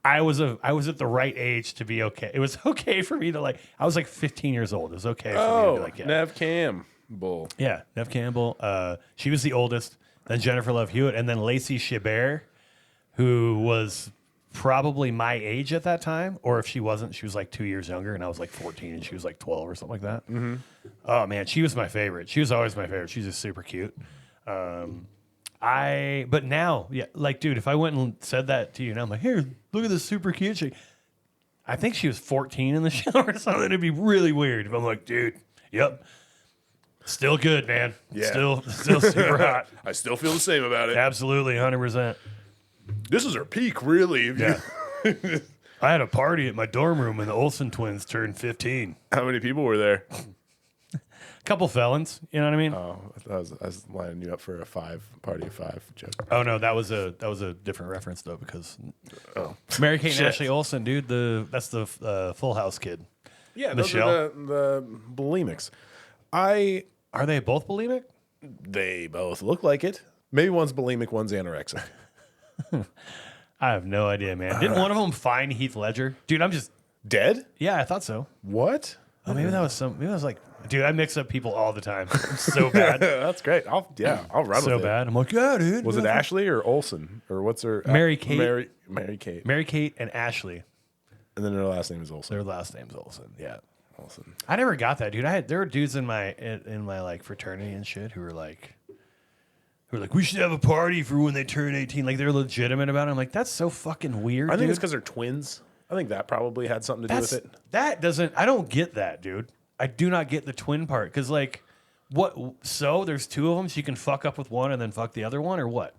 S1: I was at the right age to be okay. It was okay for me to like. I was like 15 years old. It was okay for me to be like, yeah,
S2: Nev Campbell.
S1: yeah, Nev Campbell. She was the oldest. Then Jennifer Love Hewitt, and then Lacey Chabert, who was probably my age at that time, or if she wasn't, she was like 2 years younger, and I was like 14, and she was like 12 or something like that. Mm-hmm. Oh man, she was my favorite. She was always my favorite. She's just super cute. But now, yeah, like, dude, if I went and said that to you, now I'm like, here, look at this super cute chick. I think she was 14 in the show or something. It'd be really weird if I'm like, dude, yep, still good, man.
S2: Yeah.
S1: Still super hot.
S2: I still feel the same about it.
S1: Absolutely, 100%.
S2: This is her peak, really.
S1: Yeah. I had a party at my dorm room when the Olsen twins turned 15.
S2: How many people were there?
S1: Couple felons, you know what I mean?
S2: Oh, I was lining you up for a party of five joke.
S1: Oh no, that was a different reference though, because Mary Kate and
S2: Shit.
S1: Ashley Olsen, dude, that's the Full House kid.
S2: Yeah,
S1: Michelle.
S2: those are the bulimics.
S1: Are they both bulimic?
S2: They both look like it. Maybe one's bulimic, one's anorexic.
S1: I have no idea, man. Didn't one of them find Heath Ledger? Dude, I'm just
S2: Dead?
S1: yeah, I thought so.
S2: What?
S1: Oh, maybe that was like, dude, I mix up people all the time. I'm so bad.
S2: That's great. I'll run
S1: So
S2: with it.
S1: bad. I'm like, yeah, dude.
S2: Was it Ashley or Olsen? Or what's her?
S1: Mary Kate.
S2: Mary Kate.
S1: Mary Kate and Ashley.
S2: And then her last name is Olsen.
S1: Their last name's Olsen. Yeah.
S2: Olsen.
S1: I never got that, dude. There were dudes in my like fraternity and shit who were like, we should have a party for when they turn 18. Like they're legitimate about it. I'm like, that's so fucking weird.
S2: I think
S1: dude.
S2: it's because they're twins. I think that probably had something to do with it.
S1: I don't get that, dude. I do not get the twin part because like, what? So there's two of them, so you can fuck up with one and then fuck the other one, or what?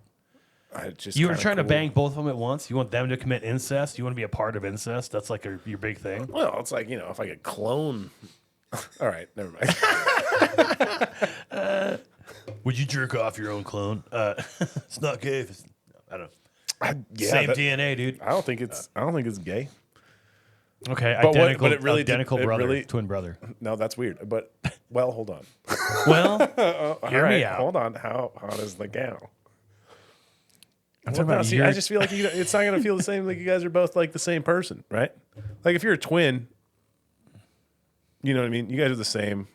S1: You were trying to bang both of them at once. You want them to commit incest. You want to be a part of incest. That's like your big thing.
S2: Well, it's like, if I could clone. All right, never mind.
S1: Would you jerk off your own clone? It's not gay. I don't know. Same DNA, dude.
S2: I don't think it's gay.
S1: Okay,
S2: But
S1: identical brother, twin brother.
S2: No, that's weird. But well, hold on.
S1: Well,
S2: Hear
S1: me out.
S2: Hold on. How hot is the gal?
S1: I'm talking about
S2: I just feel like it's not going to feel the same. Like you guys are both like the same person, right? Like if you're a twin, you know what I mean. You guys are the same.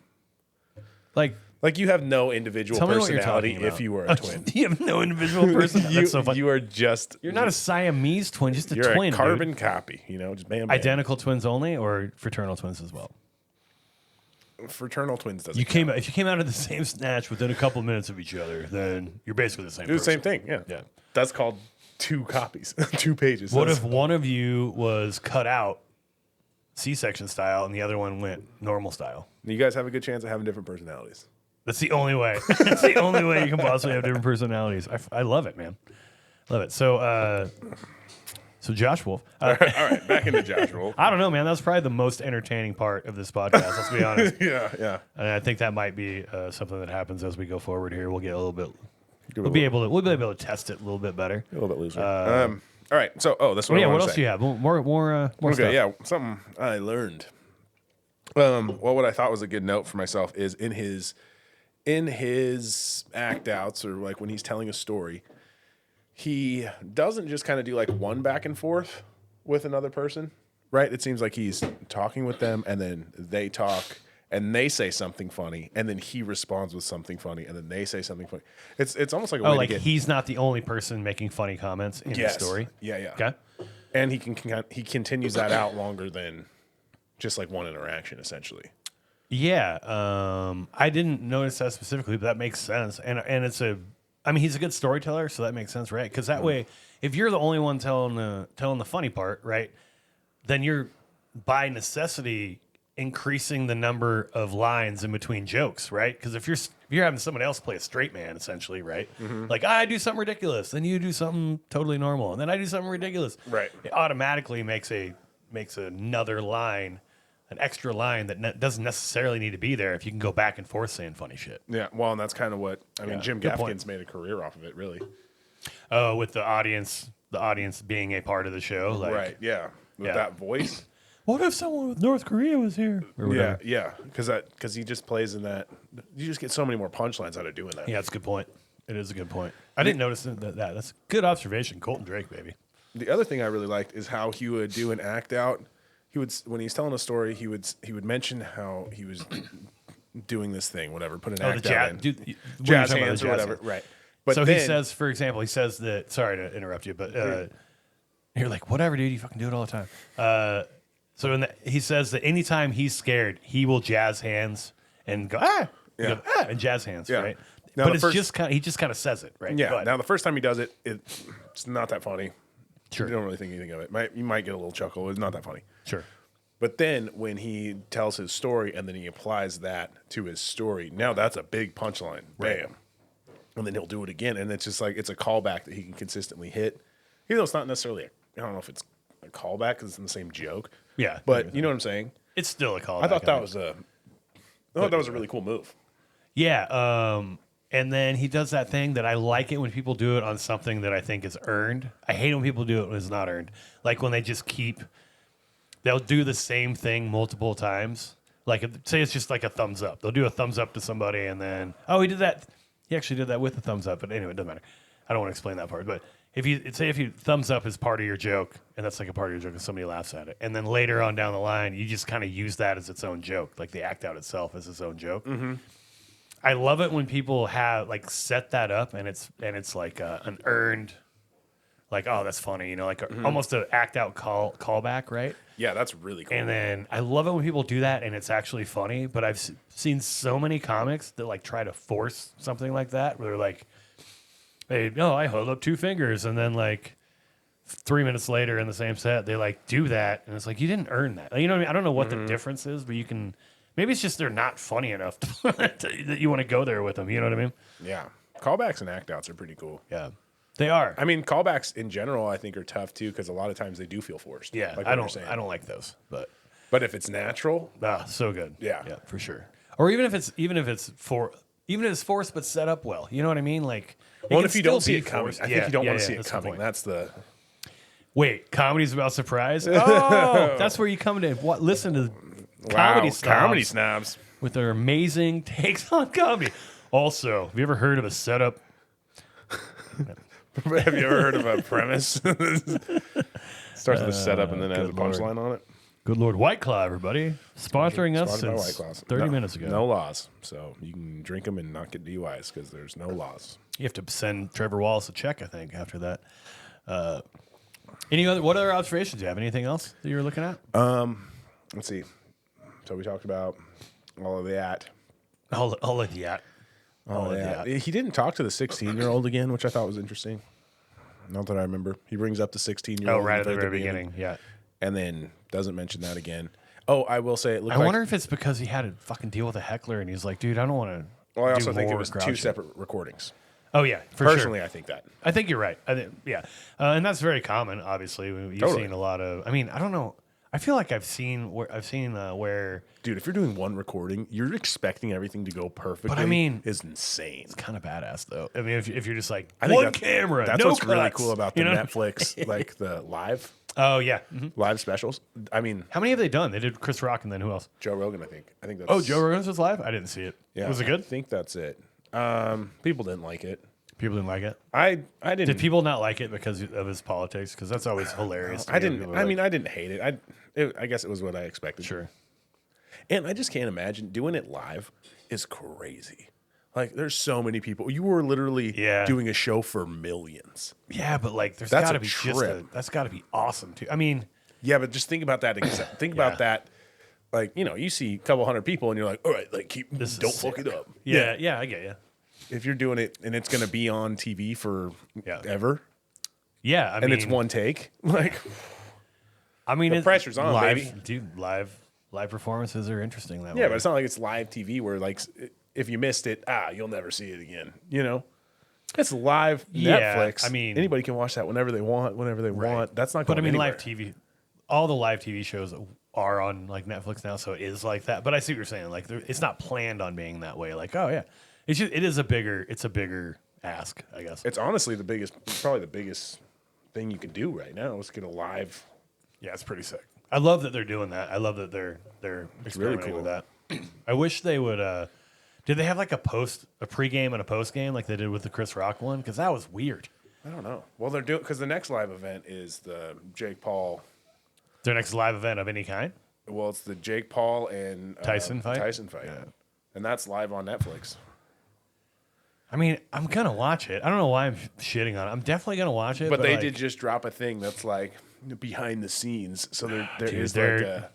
S2: Like you have no individual
S1: Tell me what you're
S2: personality
S1: talking about.
S2: if you were a twin.
S1: You have no individual person. That's so funny.
S2: You are just.
S1: You're not a Siamese twin, just a
S2: You're
S1: twin.
S2: a carbon
S1: dude.
S2: copy. Just bam, bam.
S1: Identical twins only, or fraternal twins as well.
S2: Fraternal twins doesn't.
S1: If you came out of the same snatch within a couple minutes of each other, then you're basically the same.
S2: Do the
S1: person.
S2: same thing. Yeah.
S1: Yeah.
S2: That's called 2 copies, 2 pages.
S1: What if one of you was cut out C-section style and the other one went normal style?
S2: You guys have a good chance of having different personalities.
S1: That's the only way. That's the only way you can possibly have different personalities. I love it, man. Love it. So Josh Wolf.
S2: All right, back into Josh Wolf.
S1: I don't know, man. That's probably the most entertaining part of this podcast. Let's be honest.
S2: Yeah.
S1: And I think that might be something that happens as we go forward here. We'll get a little bit. We'll be able to test it a little bit better.
S2: A little bit looser. All right. So, this one.
S1: Yeah. What else do you have? More
S2: Okay.
S1: stuff.
S2: Yeah. Something I learned. What I thought was a good note for myself is in his act outs, or like when he's telling a story, he doesn't just kind of do like one back and forth with another person, right? It seems like he's talking with them, and then they talk, and they say something funny, and then he responds with something funny, and then they say something funny. It's almost like a way to get.
S1: He's not the only person making funny comments in the story.
S2: Yeah.
S1: Okay.
S2: And he continues that out longer than just like one interaction, essentially.
S1: Yeah, I didn't notice that specifically, but that makes sense. And he's a good storyteller, so that makes sense, right? Because that way, if you're the only one telling the funny part, right, then you're by necessity increasing the number of lines in between jokes, right? Because if you're having someone else play a straight man, essentially, right? Mm-hmm. Like I do something ridiculous, then you do something totally normal, and then I do something ridiculous.
S2: Right.
S1: It automatically makes another line. An extra line that doesn't necessarily need to be there if you can go back and forth saying funny shit.
S2: Yeah, well, and that's kind of what Jim
S1: good
S2: Gaffigan's
S1: point.
S2: made a career off of it, really.
S1: Oh, with the audience being a part of the show, like,
S2: Right? Yeah, with that voice.
S1: What if someone with North Korea was here? Or whatever.
S2: Yeah, because he just plays in that. You just get so many more punchlines out of doing that.
S1: Yeah, that's a good point. It is a good point. I didn't notice that. That's a good observation. Colton Drake, baby.
S2: the other thing I really liked is how he would do an act out. He would, when he's telling a story, he would mention how he was doing this thing, whatever, put an act out in. Jazz hands or whatever, right. But
S1: so
S2: then,
S1: he says, for example, he says that, sorry to interrupt you, but you're like, whatever, dude, you fucking do it all the time. So he says that anytime he's scared, he will jazz hands and go, and jazz hands, right?
S2: Now,
S1: but he just kind of says it, right?
S2: Yeah. Now, the first time he does it, it's not that funny.
S1: Sure.
S2: You don't really think anything of it. You might get a little chuckle. It's not that funny.
S1: Sure.
S2: But then when he tells his story and then he applies that to his story, now that's a big punchline. Bam. Right. And then he'll do it again. And it's just like, it's a callback that he can consistently hit. Even though it's not necessarily, I don't know if it's a callback because it's in the same joke.
S1: Yeah.
S2: But you know what I'm saying?
S1: It's still a callback.
S2: I thought that was a really cool move.
S1: Yeah. And then he does that thing that I like it when people do it on something that I think is earned. I hate when people do it when it's not earned. Like when they just they'll do the same thing multiple times. Like say it's just like a thumbs up. They'll do a thumbs up to somebody and then, oh, he did that. He actually did that with a thumbs up. But anyway, it doesn't matter. I don't want to explain that part. But if you thumbs up is part of your joke, and that's like a part of your joke and somebody laughs at it. And then later on down the line, you just kind of use that as its own joke. Like the act out itself as its own joke. Mm-hmm. I love it when people have like set that up and it's like an earned, like, oh, that's funny, you know, like almost an act out callback, right?
S2: Yeah, that's really cool.
S1: And then I love it when people do that and it's actually funny. But I've seen so many comics that like try to force something like that, where they're like, hey, no, I hold up 2 fingers, and then like 3 minutes later in the same set, they like do that, and it's like you didn't earn that. You know what I mean? I don't know what the difference is, but you can. Maybe it's just they're not funny enough that you want to go there with them. You know what I mean?
S2: Yeah. Callbacks and act outs are pretty cool.
S1: Yeah. They are.
S2: I mean, callbacks in general, I think, are tough too, because a lot of times they do feel forced.
S1: Yeah.
S2: Like
S1: I don't like those. But
S2: if it's natural,
S1: so good.
S2: Yeah.
S1: Yeah, for sure. Or even if it's forced but set up well. You know what I mean? Like,
S2: well, if you don't see it coming, I think you don't want to see it
S1: that's
S2: coming. That's the.
S1: Wait, comedy's about surprise? Oh, that's where you come to listen to comedy
S2: snobs
S1: with their amazing takes on comedy. Also, have you ever heard of a setup?
S2: Have you ever heard of a premise? Starts with a setup and then has a punchline on it.
S1: Good Lord. White Claw, everybody. Sponsoring us since 30 minutes ago.
S2: No laws. So you can drink them and not get DUIs because there's no laws.
S1: You have to send Trevor Wallace a check, I think, after that. What other observations do you have? Anything else that you were looking at?
S2: Let's see. So we talked about all of that.
S1: All of that. All of that.
S2: He didn't talk to the 16-year-old again, which I thought was interesting. Not that I remember. He brings up the 16-year-old.
S1: Oh, right at the very beginning. Yeah.
S2: And then doesn't mention that again. Oh, I will say it looked
S1: I wonder if it's because he had to fucking deal with a heckler and he's like, dude, I don't want to.
S2: Well, I also think it was 2 separate recordings.
S1: Oh, yeah.
S2: Personally, I think that.
S1: I think you're right. And that's very common, obviously. You've seen a lot of. I mean, I don't know. I feel like I've seen where.
S2: Dude, if you're doing one recording, you're expecting everything to go perfectly.
S1: But I mean,
S2: is insane.
S1: It's kind of badass, though. I mean, if you're just like
S2: camera, that's what's really cool about the Netflix, like the live.
S1: Oh yeah,
S2: live specials. I mean,
S1: how many have they done? They did Chris Rock and then who else?
S2: Joe Rogan, I think. That's.
S1: Oh, Joe Rogan's was live. I didn't see it.
S2: Yeah,
S1: was it good?
S2: I think that's it. People didn't like it.
S1: People didn't like it.
S2: I didn't.
S1: Did people not like it because of his politics? Because that's always hilarious.
S2: I didn't. I mean, I didn't hate it. I guess it was what I expected.
S1: Sure.
S2: And I just can't imagine doing it live is crazy. Like, there's so many people. You were literally doing a show for millions.
S1: Yeah, but like, that's got to be that's got to be awesome too. I mean,
S2: yeah, but just think about that. Think about that. Like, you see a couple hundred people, and you're like, all right, like, don't fuck it up.
S1: Yeah, I get you.
S2: If you're doing it and it's going to be on TV for ever.
S1: Yeah, I mean,
S2: it's one take. Like,
S1: I mean,
S2: the pressure's on, baby.
S1: Dude, live performances are interesting that way.
S2: Yeah, but it's not like it's live TV where, like, if you missed it, you'll never see it again. It's live Netflix.
S1: I mean,
S2: anybody can watch that whenever they want. That's not going anywhere.
S1: Live TV, all the live TV shows are on like Netflix now, so it is like that. But I see what you're saying. Like, it's not planned on being that way. Like, oh yeah, it's a bigger ask, I guess.
S2: It's honestly probably the biggest thing you can do right now is get a live.
S1: Yeah, it's pretty sick. I love that they're doing that. I love that they're experimenting with that. I wish they would. Did they have like a pregame and a postgame like they did with the Chris Rock one? Because that was weird.
S2: I don't know. Well, they're doing because the next live event is the Jake Paul.
S1: Their next live event of any kind?
S2: Well, it's the Jake Paul and
S1: Tyson fight?
S2: Tyson fight, and that's live on Netflix.
S1: I mean, I'm going to watch it. I don't know why I'm shitting on it. I'm definitely going to watch it.
S2: But they
S1: like,
S2: did just drop a thing that's like behind the scenes. So
S1: Dude,
S2: they're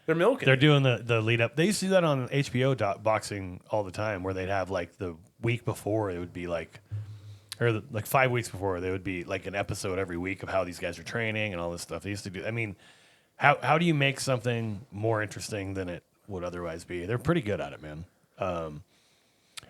S2: milking.
S1: They're doing the lead up. They used to do that on HBO boxing all the time, where they'd have like the week before it would be like, or like 5 weeks before they would be like an episode every week of how these guys are training and all this stuff. They used to do. I mean, how do you make something more interesting than it would otherwise be? They're pretty good at it, man.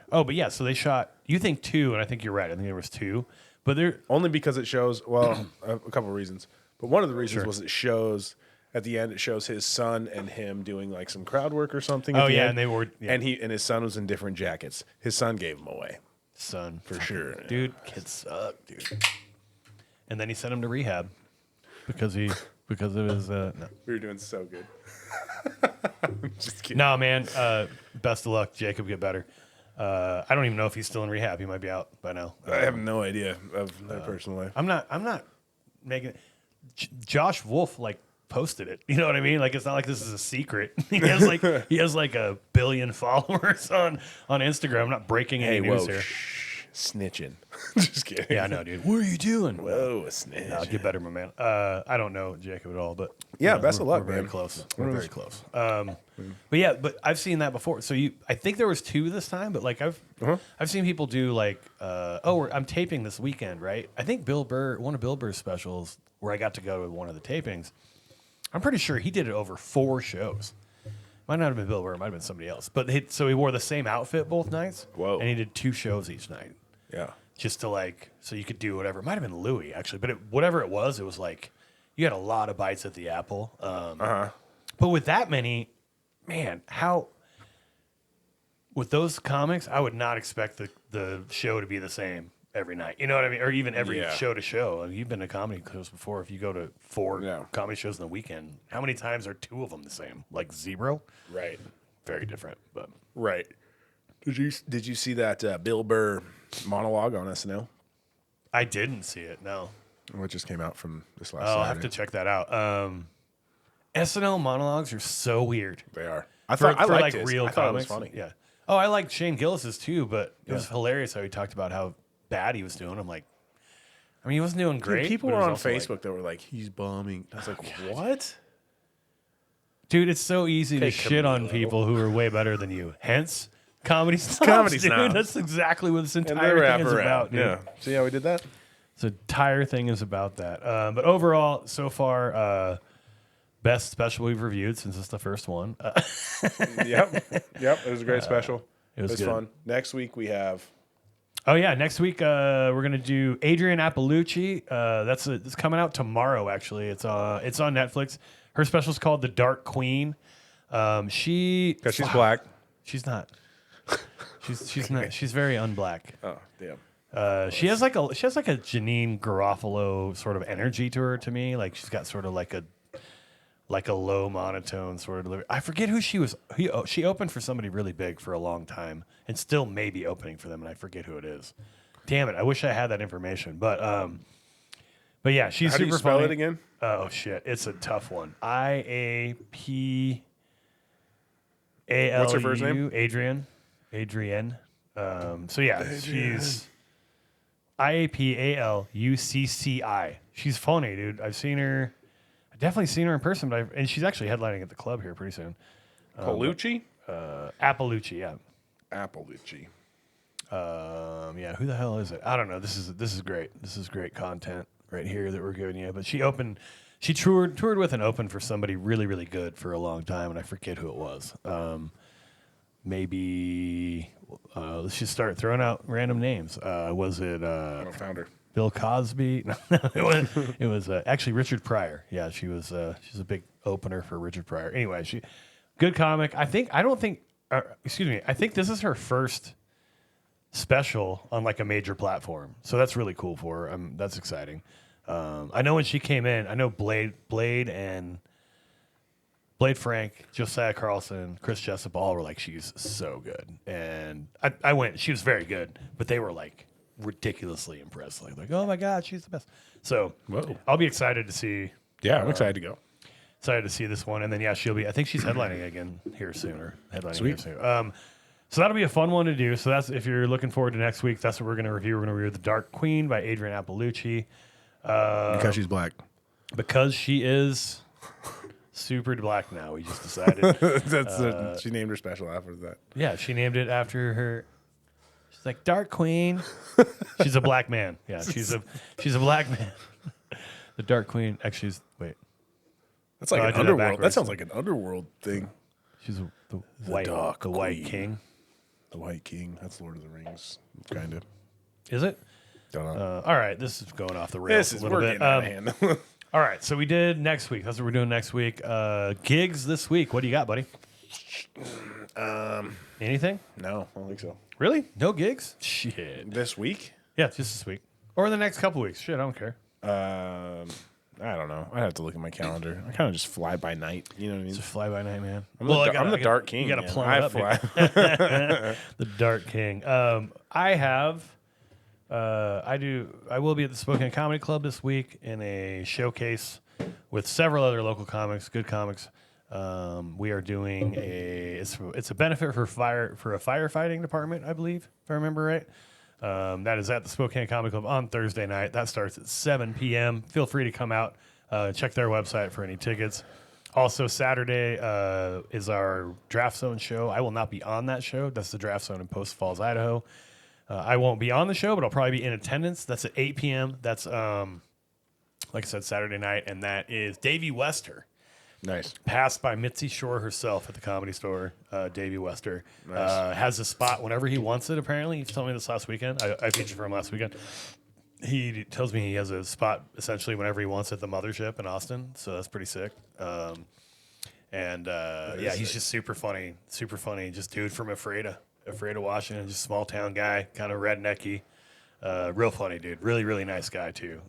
S1: But yeah, so they shot. You think 2, and I think you're right. I think there was 2, but they're
S2: only because it shows. Well, a couple of reasons, but one of the reasons was it shows. At the end, it shows his son and him doing like some crowd work or something. At the end.
S1: And they were,
S2: and his son was in different jackets. His son gave him away,
S1: son
S2: for sure,
S1: dude. Kids suck, dude. And then he sent him to rehab because of his. No.
S2: We were doing so good. Just kidding.
S1: No, man. Best of luck, Jacob. Get better. I don't even know if he's still in rehab. He might be out by now.
S2: I have no idea of their personal life.
S1: I'm not making it. Josh Wolf posted it. You know what I mean? Like, it's not like this is a secret. He has like 1 billion followers on Instagram. I'm not breaking any news here.
S2: Snitching. Just kidding.
S1: Yeah, I know, dude. What are you doing?
S2: Whoa, a snitch.
S1: Get better, my man. I don't know Jacob at all, but
S2: yeah, best of luck,
S1: we're
S2: man.
S1: very close. We're very close. But I've seen that before. So I think there was 2 this time, but like I've seen people do like, I'm taping this weekend, right? I think Bill Burr, one of Bill Burr's specials, where I got to go to one of the tapings. I'm pretty sure he did it over 4 shows. Might not have been Bill Burr, it might have been somebody else. But he wore the same outfit both nights.
S2: Whoa.
S1: And he did 2 shows each night.
S2: Yeah.
S1: Just to so you could do whatever. It might have been Louis, actually. But whatever it was like, you had a lot of bites at the apple. But with that many, man, with those comics, I would not expect the show to be the same every night. You know what I mean? Or even every show to show. You've been to comedy shows before. If you go to 4 comedy shows in the weekend, how many times are 2 of them the same? Like 0?
S2: Right.
S1: Very different. But
S2: right. Did you see that Bill Burr monologue on SNL?
S1: I didn't see it. No.
S2: What just came out from this last
S1: I'll
S2: Saturday.
S1: have to check that out. SNL monologues are so weird.
S2: They are.
S1: I liked real comics. It was funny. Yeah. Oh, I liked Shane Gillis's too, but it was hilarious how he talked about how bad he was doing. I'm like, I mean, he wasn't doing great.
S2: Dude, people were on Facebook that were like, he's bombing. I was like, what?
S1: Dude, it's so easy to shit on people who are way better than you. Hence, comedy snobs,
S2: comedy
S1: dude.
S2: snobs.
S1: That's exactly what this entire thing is about, dude.
S2: Yeah. See how we did that?
S1: This entire thing is about that. But overall, so far, best special we've reviewed since it's the first one.
S2: Yep. It was a great special.
S1: It was good.
S2: Fun. Next week we have.
S1: Oh yeah, next week we're gonna do Adrienne Appalucci. It's coming out tomorrow. Actually, it's on Netflix. Her special is called The Dark Queen.
S2: Because she's black.
S1: She's not. She's not. She's very unblack.
S2: Oh damn.
S1: She has like a Janine Garofalo sort of energy to her. To me, like she's got sort of like a low monotone sort of delivery. I forget who she was. She opened for somebody really big for a long time, and still may be opening for them, and I forget who it is. Damn it! I wish I had that information, but yeah, she's
S2: How
S1: super
S2: do you spell
S1: funny.
S2: it again?
S1: Oh shit, it's a tough one. IAPALU.
S2: What's her first name?
S1: Adrienne. So yeah, she's IAPALUCCI. She's funny, dude. I've definitely seen her in person, and she's actually headlining at the club here pretty soon.
S2: Palucci?
S1: Appalucci, yeah.
S2: Appalucci.
S1: Yeah, who the hell is it? I don't know. This is great. This is great content right here that we're giving you. But she toured with and opened for somebody really, really good for a long time, and I forget who it was. Maybe let's just start throwing out random names. Was it?
S2: I found her.
S1: Bill Cosby? No, it was actually Richard Pryor. Yeah, she's a big opener for Richard Pryor. Anyway, good comic. I think this is her first special on like a major platform. So that's really cool for her. That's exciting. I know when she came in, I know Blade Frank, Josiah Carlson, Chris Jessup all were like, she's so good. And I went, she was very good, but they were like, ridiculously impressed. Like, oh my God, she's the best. So
S2: Whoa.
S1: I'll be excited to see.
S2: Yeah, I'm excited to go.
S1: Excited to see this one, and then she'll be. I think she's headlining again here soon, or headlining
S2: Sweet.
S1: here soon. So that'll be a fun one to do. So that's if you're looking forward to next week. That's what we're going to review. We're going to review The Dark Queen by Adrian Appalucci.
S2: Because she's black.
S1: Because she is super black now. We just decided.
S2: She named her special after that.
S1: Yeah, she named it after her. She's like Dark Queen. She's a black man. Yeah, she's a black man. The Dark Queen. Actually, wait.
S2: That's like
S1: I
S2: an
S1: did that
S2: underworld.
S1: backwards.
S2: That sounds like an underworld thing.
S1: She's the
S2: Dark
S1: White
S2: Queen.
S1: King.
S2: The White King. That's Lord of the Rings, kind of.
S1: Is it?
S2: Don't know.
S1: All right, this is going off the rails a little
S2: we're
S1: bit.
S2: getting out of hand.
S1: All right, so we did next week. That's what we're doing next week. Gigs this week. What do you got, buddy? Anything?
S2: No, I don't think so.
S1: Really? No gigs? Shit.
S2: This week?
S1: Yeah, just this week. Or the next couple weeks. Shit, I don't care.
S2: I don't know. I have to look at my calendar. I kind of just fly by night. You know what I mean?
S1: It's a fly by night, man.
S2: I'm the Dark King.
S1: You got to
S2: man.
S1: plumb
S2: I
S1: it up.
S2: fly.
S1: The Dark King. I will be at the Spokane Comedy Club this week in a showcase with several other local comics, good comics. We are doing it's a benefit for a firefighting department, I believe, if I remember right. That is at the Spokane Comedy Club on Thursday night. That starts at 7 p.m. Feel free to come out. Check their website for any tickets. Also, Saturday is our Draft Zone show. I will not be on that show. That's the Draft Zone in Post Falls, Idaho. I won't be on the show, but I'll probably be in attendance. That's at 8 p.m. That's, like I said, Saturday night, and that is Davey Wester.
S2: Nice.
S1: Passed by Mitzi Shore herself at the Comedy Store. Davey Wester
S2: Nice.
S1: has a spot whenever he wants it, apparently. He told me this last weekend. I featured for him last weekend. He tells me he has a spot essentially whenever he wants at the Mothership in Austin, so that's pretty sick. He's just super funny, just dude from Ephrata, Washington, just small town guy, kind of rednecky, real funny dude, really, really nice guy too.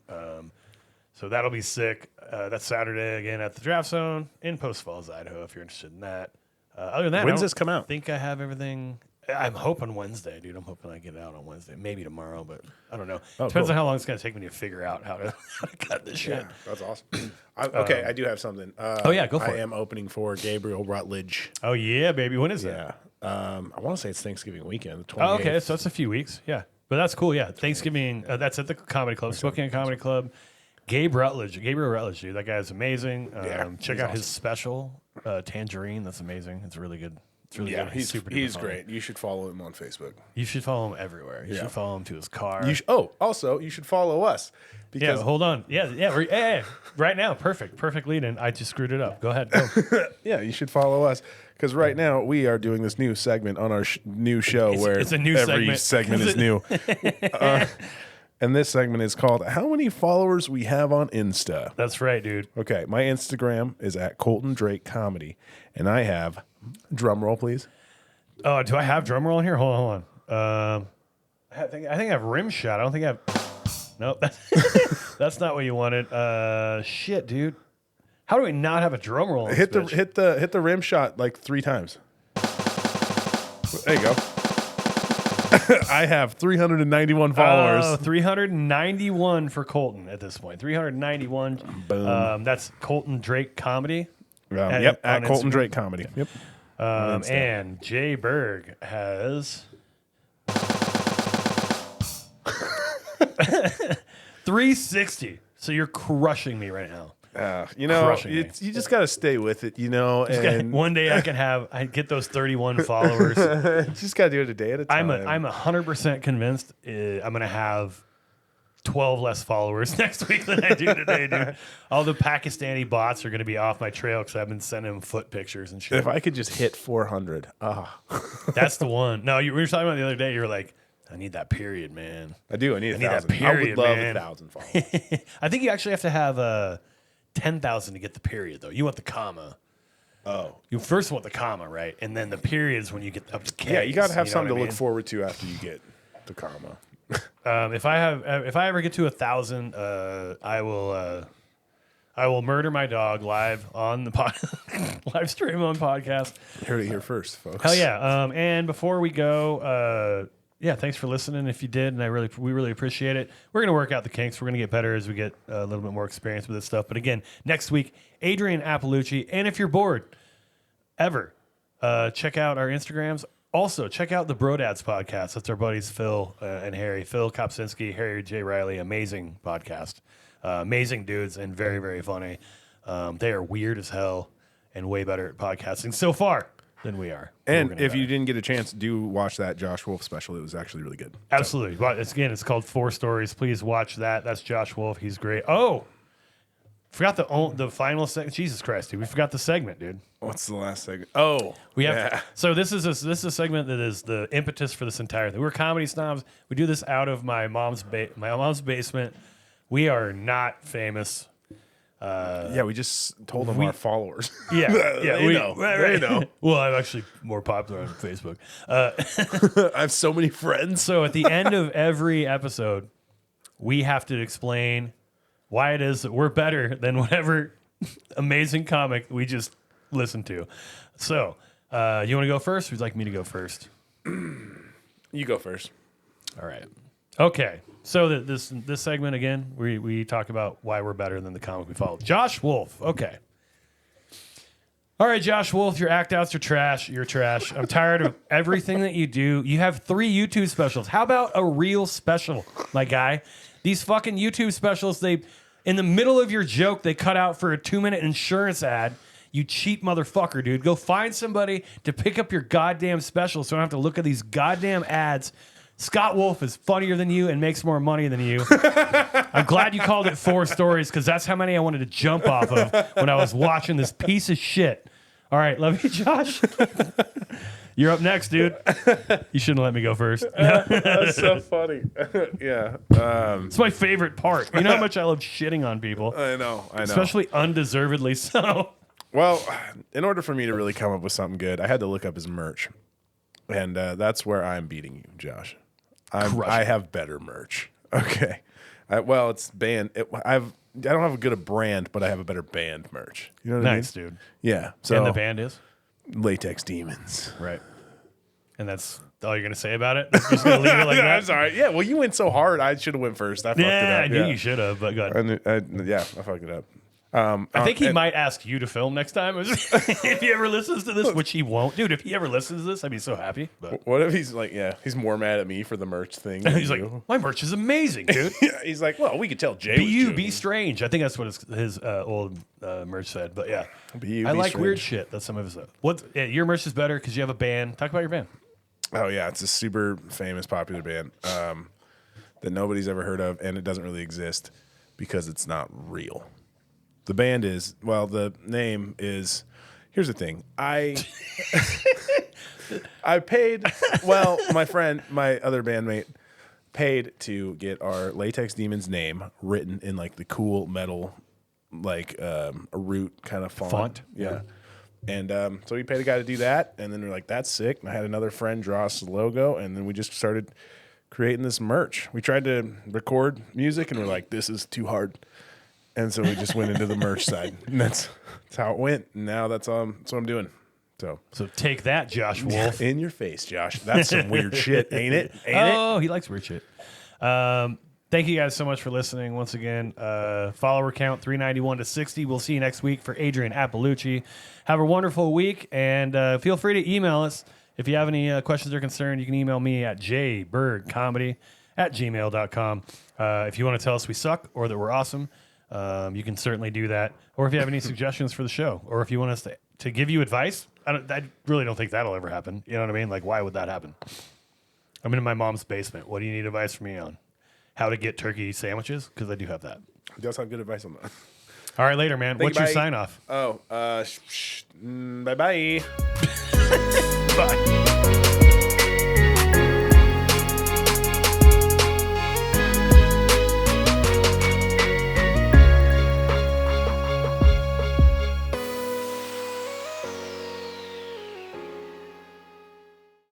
S1: So that'll be sick. That's Saturday again at the Draft Zone in Post Falls, Idaho, if you're interested in that. Other than that,
S2: When's this come out?
S1: I think I have everything. I'm hoping Wednesday, dude. I'm hoping I get it out on Wednesday. Maybe tomorrow, but I don't know. Depends on how long it's going to take me to figure out how to cut this shit.
S2: Yeah, that's awesome. I do have something.
S1: Go for it.
S2: I am opening for Gabriel Rutledge.
S1: Oh, yeah, baby. When is
S2: Yeah. I want to say it's Thanksgiving weekend, the 28th.
S1: Oh, okay. So that's a few weeks. Yeah. But that's cool. Yeah. Thanksgiving. That's at the Comedy Club, Spokane Comedy Club. Gabriel Rutledge, dude. That guy is amazing. Check out his special, Tangerine. That's amazing. It's really good. It's really good.
S2: He's
S1: super
S2: he's
S1: funny.
S2: great. You should follow him on Facebook.
S1: You should follow him everywhere. You should follow him to his car.
S2: Also, you should follow us. Because
S1: Hold on. Yeah. Right now. Perfect lead in. I just screwed it up. Go ahead. Go.
S2: yeah, you should follow us. Because right now we are doing this new segment on our new show where
S1: it's a new
S2: every segment is new. And this segment is called How Many Followers We Have on Insta.
S1: That's right, dude.
S2: Okay, my Instagram is at Colton Drake Comedy. And I have, drum roll please.
S1: Oh, do I have drum roll in here? Hold on. I think I have rim shot. I don't think I have. Nope. That's not what you wanted. Shit, dude. How do we not have a drum roll?
S2: Hit the rim shot like 3 times. There you go. I have 391 followers.
S1: Oh, 391 for Colton at this point. 391.
S2: Boom.
S1: That's Colton Drake Comedy.
S2: At Colton
S1: Instagram.
S2: Drake Comedy. Yep.
S1: And Jay Berg has 360. So you're crushing me right now.
S2: You just got to stay with it, and
S1: One day I get those 31 followers.
S2: just got to do it a day at a time.
S1: I'm 100% convinced I'm going to have 12 less followers next week than I do today, dude. All the Pakistani bots are going to be off my trail because I've been sending them foot pictures and shit.
S2: If I could just hit 400.
S1: That's the one. No, we were talking about the other day. You were like, I need that period, man.
S2: I do. I need 1,000.
S1: that period,
S2: I would love
S1: man.
S2: 1,000 followers.
S1: I think you actually have to have 10,000 to get the period, though. You want the comma.
S2: Oh.
S1: You first want the comma, right? And then the period is when you get up to K.
S2: Yeah, you got to have something to
S1: what I
S2: look forward to after you get the comma.
S1: If I ever get to 1,000, I will murder my dog live on the live stream on podcast.
S2: You heard it here first, folks.
S1: Hell yeah! And before we go, yeah, thanks for listening. If you did, and we really appreciate it. We're gonna work out the kinks. We're gonna get better as we get a little bit more experience with this stuff. But again, next week, Adrian Appalucci. And if you're bored, ever, check out our Instagrams. Also, check out the Brodads podcast. That's our buddies Phil and Harry. Phil Kopsinski, Harry J. Riley. Amazing podcast. Amazing dudes and very, very funny. They are weird as hell and way better at podcasting so far than we are.
S2: And if you didn't get a chance, do watch that Josh Wolf special. It was actually really good.
S1: Absolutely. But it's called 4 Stories. Please watch that. That's Josh Wolf. He's great. Oh, forgot the final segment. Jesus Christ, dude. We forgot the segment, dude.
S2: What's the last segment? Oh,
S1: we have. So this is a segment that is the impetus for this entire thing. We're comedy snobs. We do this out of my mom's basement. We are not famous.
S2: Yeah, we just told them our followers.
S1: Yeah,
S2: they know. They know.
S1: Well, I'm actually more popular on Facebook.
S2: I have so many friends.
S1: So at the end of every episode, we have to explain why it is that we're better than whatever amazing comic we just listened to. So, you want to go first, or would you like me to go first?
S2: You go first.
S1: All right. Okay. So this segment again, we talk about why we're better than the comic we follow. Josh Wolf. Okay. All right, Josh Wolf, your act outs are trash. You're trash. I'm tired of everything that you do. You have 3 YouTube specials. How about a real special, my guy? These fucking YouTube specials, they in the middle of your joke, they cut out for a 2-minute insurance ad. You cheap motherfucker, dude. Go find somebody to pick up your goddamn special so I don't have to look at these goddamn ads. Scott Wolf is funnier than you and makes more money than you. I'm glad you called it 4 Stories because that's how many I wanted to jump off of when I was watching this piece of shit. All right, love you, Josh. You're up next, dude. You shouldn't let me go first.
S2: That's so funny. Yeah.
S1: It's my favorite part. You know how much I love shitting on people.
S2: I know.
S1: Especially undeservedly so.
S2: Well, in order for me to really come up with something good, I had to look up his merch. And that's where I'm beating you, Josh. I have better merch. Okay. It's band. I don't have a good brand, but I have a better band merch. You know what I mean?
S1: Nice, dude.
S2: Yeah. So
S1: And the band is?
S2: Latex Demons.
S1: Right. And that's all you're going to say about it? You're just going to leave it like that?
S2: I'm sorry. Yeah, well, you went so hard. I should have went first. I fucked it up.
S1: I knew you should have, but go ahead.
S2: I fucked it up.
S1: I think he might ask you to film next time if he ever listens to this, which he won't. Dude, if he ever listens to this, I'd be so happy. But
S2: what if he's like, he's more mad at me for the merch thing.
S1: He's like, my merch is amazing, dude.
S2: He's like, well, we could tell Jay.
S1: Be strange. I think that's what his old merch said. But yeah,
S2: I
S1: like weird shit. That's some of his stuff. Your merch is better because you have a band. Talk about your band.
S2: Oh yeah, it's a super famous, popular band that nobody's ever heard of, and it doesn't really exist because it's not real. The band is, the name is, here's the thing. I paid, my other bandmate paid to get our Latex Demons name written in like the cool metal, like a root kind of font. Yeah. And so we paid a guy to do that. And then we're like, that's sick. And I had another friend draw us the logo. And then we just started creating this merch. We tried to record music and we're like, this is too hard. And so we just went into the merch side, and that's how it went. And now that's what I'm doing. So
S1: take that, Josh Wolf.
S2: In your face, Josh. That's some weird shit, ain't it?
S1: He likes weird shit. Thank you guys so much for listening. Once again, follower count 391 to 60. We'll see you next week for Adrian Appalucci. Have a wonderful week, and feel free to email us. If you have any questions or concerns, you can email me at jbergcomedy@gmail.com. If you want to tell us we suck or that we're awesome, you can certainly do that. Or if you have any suggestions for the show, or if you want us to give you advice, I really don't think that'll ever happen. You know what I mean? Like, why would that happen? I'm in my mom's basement. What do you need advice from me on? How to get turkey sandwiches? Because I do have that.
S2: He does have good advice on that.
S1: All right, later, man. What's your sign off?
S2: Bye-bye.
S1: Bye.